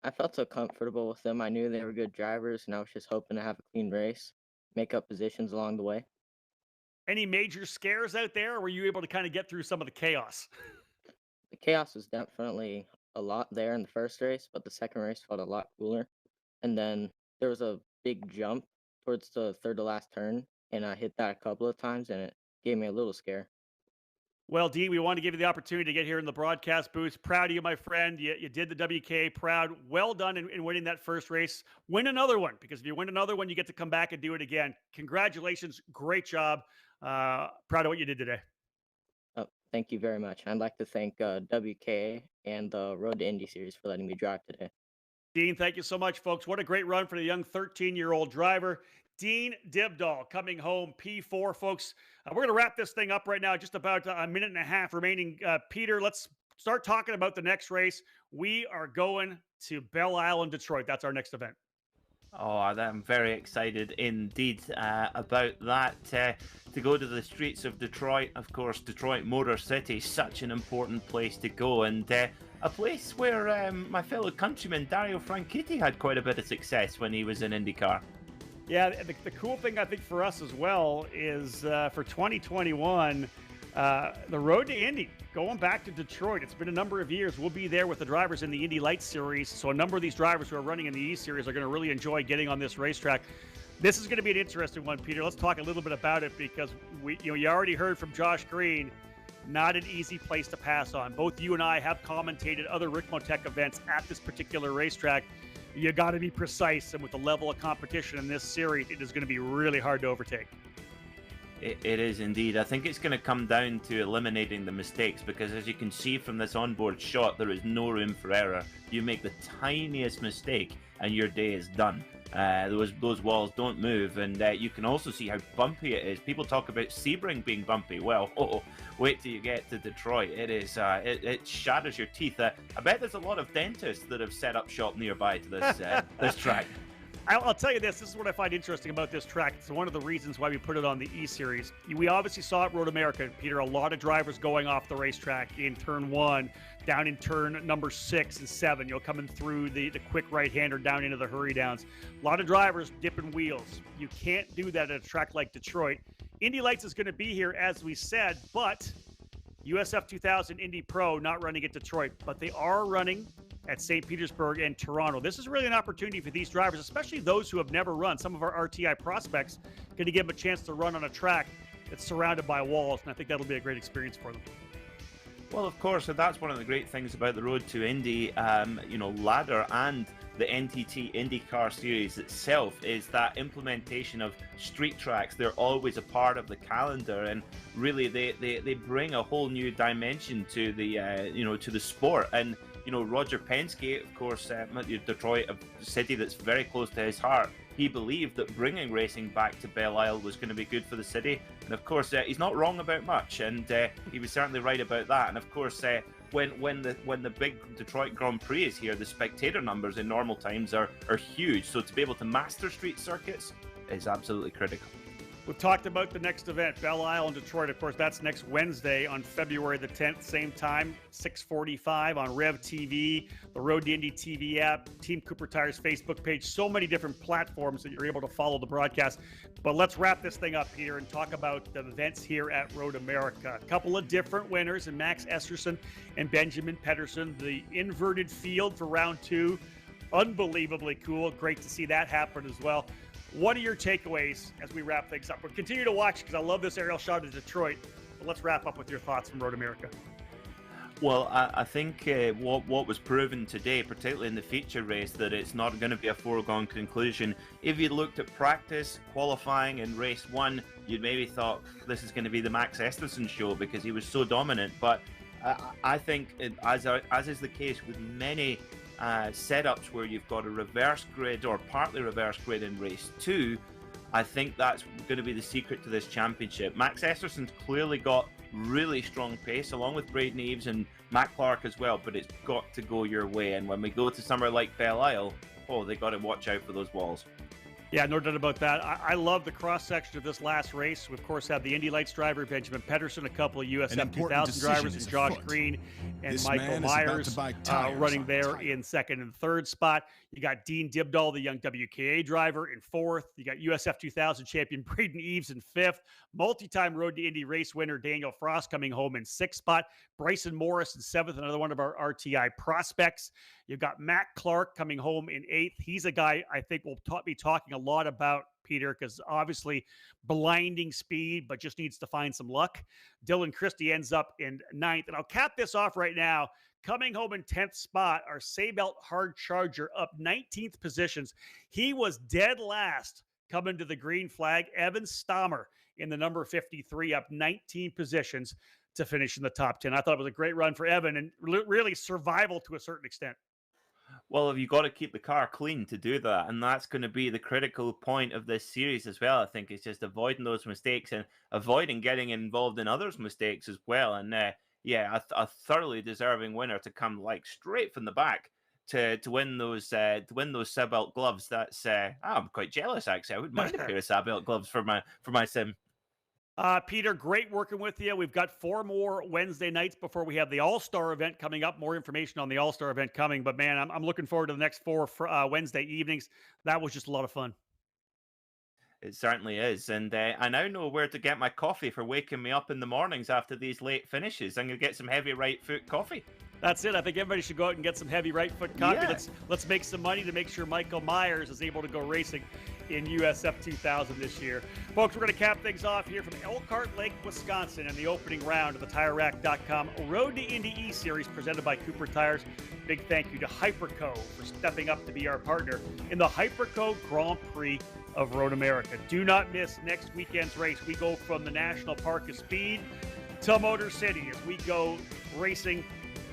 I felt so comfortable with them. I knew they were good drivers, and I was just hoping to have a clean race, make up positions along the way. Any major scares out there, or were you able to kind of get through some of the chaos? The chaos was definitely a lot there in the first race, but the second race felt a lot cooler. And then there was a big jump towards the third to last turn, and I hit that a couple of times, and it gave me a little scare. Well, Dean, we want to give you the opportunity to get here in the broadcast booth. Proud of you, my friend. You did the WK. Proud. Well done in winning that first race. Win another one, because if you win another one, you get to come back and do it again. Congratulations. Great job. Proud of what you did today. Oh, thank you very much. I'd like to thank WKA and the Road to Indy series for letting me drive today. Dean, thank you so much, folks. What a great run for the young 13-year-old driver. Dean Dibdahl coming home, P4, folks. We're going to wrap this thing up right now. Just about a minute and a half remaining. Peter, let's start talking about the next race. We are going to Belle Isle and Detroit. That's our next event. Oh, I'm very excited indeed about that. To go to the streets of Detroit, of course, Detroit Motor City, such an important place to go, and a place where my fellow countryman Dario Franchitti had quite a bit of success when he was in IndyCar. Yeah, the cool thing I think for us as well is for 2021, the Road to Indy, going back to Detroit. It's been a number of years. We'll be there with the drivers in the Indy Lights Series. So a number of these drivers who are running in the eSeries are going to really enjoy getting on this racetrack. This is going to be an interesting one, Peter. Let's talk a little bit about it, because you already heard from Josh Green. Not an easy place to pass on. Both you and I have commentated other Rick Motec events at this particular racetrack. You got to be precise, and with the level of competition in this series, it is going to be really hard to overtake. It is indeed. I think it's going to come down to eliminating the mistakes, because as you can see from this onboard shot, there is no room for error. You make the tiniest mistake and your day is done. Those walls don't move, and you can also see how bumpy it is. People talk about Sebring being bumpy. Well, wait till you get to Detroit. It is it shatters your teeth. I bet there's a lot of dentists that have set up shop nearby to this this track. I'll tell you this is what I find interesting about this track. It's one of the reasons why we put it on the eSeries. We obviously saw at Road America, Peter, a lot of drivers going off the racetrack in turn 1, down in turn number 6 and 7, coming through the quick right-hander down into the hurry downs. A lot of drivers dipping wheels. You can't do that at a track like Detroit. Indy Lights is going to be here, as we said, but USF 2000 Indy Pro not running at Detroit, but they are running at St. Petersburg and Toronto. This is really an opportunity for these drivers, especially those who have never run. Some of our RTI prospects going to give them a chance to run on a track that's surrounded by walls, and I think that'll be a great experience for them. Well, of course, and that's one of the great things about the Road to Indy, ladder and the NTT IndyCar Series itself is that implementation of street tracks. They're always a part of the calendar, and really they bring a whole new dimension to the to the sport. And Roger Penske, of course, Detroit, a city that's very close to his heart. He believed that bringing racing back to Belle Isle was going to be good for the city, and of course he's not wrong about much, and he was certainly right about that. And of course, when the big Detroit Grand Prix is here, the spectator numbers in normal times are huge. So to be able to master street circuits is absolutely critical. We've talked about the next event, Belle Isle in Detroit. Of course, that's next Wednesday on February the 10th, same time, 6:45 on Rev TV, the Road to Indy TV app, Team Cooper Tires Facebook page. So many different platforms that you're able to follow the broadcast. But let's wrap this thing up, Peter, and talk about the events here at Road America. A couple of different winners, and Max Esterson and Benjamin Pedersen. The inverted field for round 2, unbelievably cool. Great to see that happen as well. What are your takeaways as we wrap things up? We'll continue to watch because I love this aerial shot of Detroit. But let's wrap up with your thoughts from Road America. Well, I think what was proven today, particularly in the feature race, that it's not going to be a foregone conclusion. If you looked at practice, qualifying, and race 1, you'd maybe thought this is going to be the Max Esterson show because he was so dominant. But I think, as is the case with many setups where you've got a reverse grid or partly reverse grid in race 2, I think that's going to be the secret to this championship. Max Esterson's clearly got really strong pace, along with Braden Eves and Matt Clark as well, but it's got to go your way. And when we go to somewhere like Belle Isle, they got to watch out for those walls. Yeah, no doubt about that. I love the cross-section of this last race. We, of course, have the Indy Lights driver, Benjamin Pedersen, a couple of USF 2000 drivers, and Josh Green and Michael Myers running there in second and third spot. You got Dean Dibdahl, the young WKA driver, in fourth. You got USF 2000 champion Braden Eves in fifth. Multi-time Road to Indy race winner Daniel Frost coming home in sixth spot. Bryson Morris in seventh, another one of our RTI prospects. You've got Matt Clark coming home in eighth. He's a guy I think we'll be talking a lot about, Peter, because obviously blinding speed, but just needs to find some luck. Dylan Christie ends up in ninth. And I'll cap this off right now. Coming home in 10th spot, our Saybelt Hard Charger up 19th positions. He was dead last coming to the green flag. Evan Stammer in the number 53, up 19 positions to finish in the top 10. I thought it was a great run for Evan and really survival to a certain extent. Well, you've got to keep the car clean to do that, and that's going to be the critical point of this series as well. I think it's just avoiding those mistakes and avoiding getting involved in others' mistakes as well. And a thoroughly deserving winner to come like straight from the back to win those Saybelt gloves. That's I'm quite jealous actually. I wouldn't mind a pair of Saybelt gloves for my sim. Peter, great working with you. We've got 4 more Wednesday nights before we have the All-Star event coming up. More information on the All-Star event coming. But, man, I'm looking forward to the next 4 Wednesday evenings. That was just a lot of fun. It certainly is. And I now know where to get my coffee for waking me up in the mornings after these late finishes. I'm going to get some heavy right foot coffee. That's it. I think everybody should go out and get some heavy right foot coffee. Yeah. Let's make some money to make sure Michael Myers is able to go racing in USF 2000 this year. Folks, we're going to cap things off here from Elkhart Lake, Wisconsin in the opening round of the TireRack.com Road to Indy eSeries presented by Cooper Tires. Big thank you to Hyperco for stepping up to be our partner in the Hyperco Grand Prix of Road America. Do not miss next weekend's race. We go from the National Park of Speed to Motor City as we go racing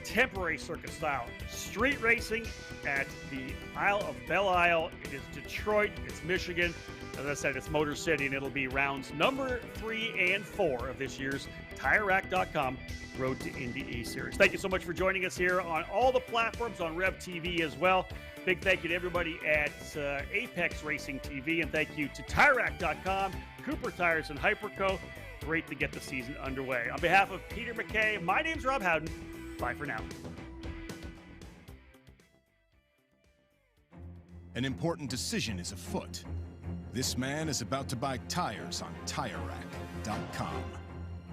contemporary circuit style street racing at the Isle of Belle Isle. It is Detroit, it's Michigan. As I said, it's Motor City, and it'll be rounds number 3 and 4 of this year's TireRack.com Road to Indy eSeries. Thank you so much for joining us here on all the platforms, on Rev TV as well. Big thank you to everybody at Apex Racing TV, and thank you to TireRack.com, Cooper Tires, and Hyperco. Great to get the season underway. On behalf of Peter McKay, my name's Rob Howden. Bye for now. An important decision is afoot. This man is about to buy tires on TireRack.com.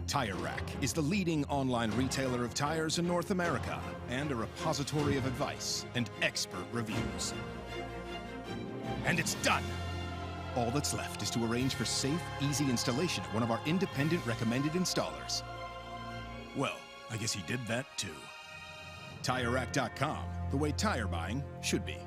Tire Rack is the leading online retailer of tires in North America and a repository of advice and expert reviews. And it's done! All that's left is to arrange for safe, easy installation at one of our independent recommended installers. Well, I guess he did that too. TireRack.com, the way tire buying should be.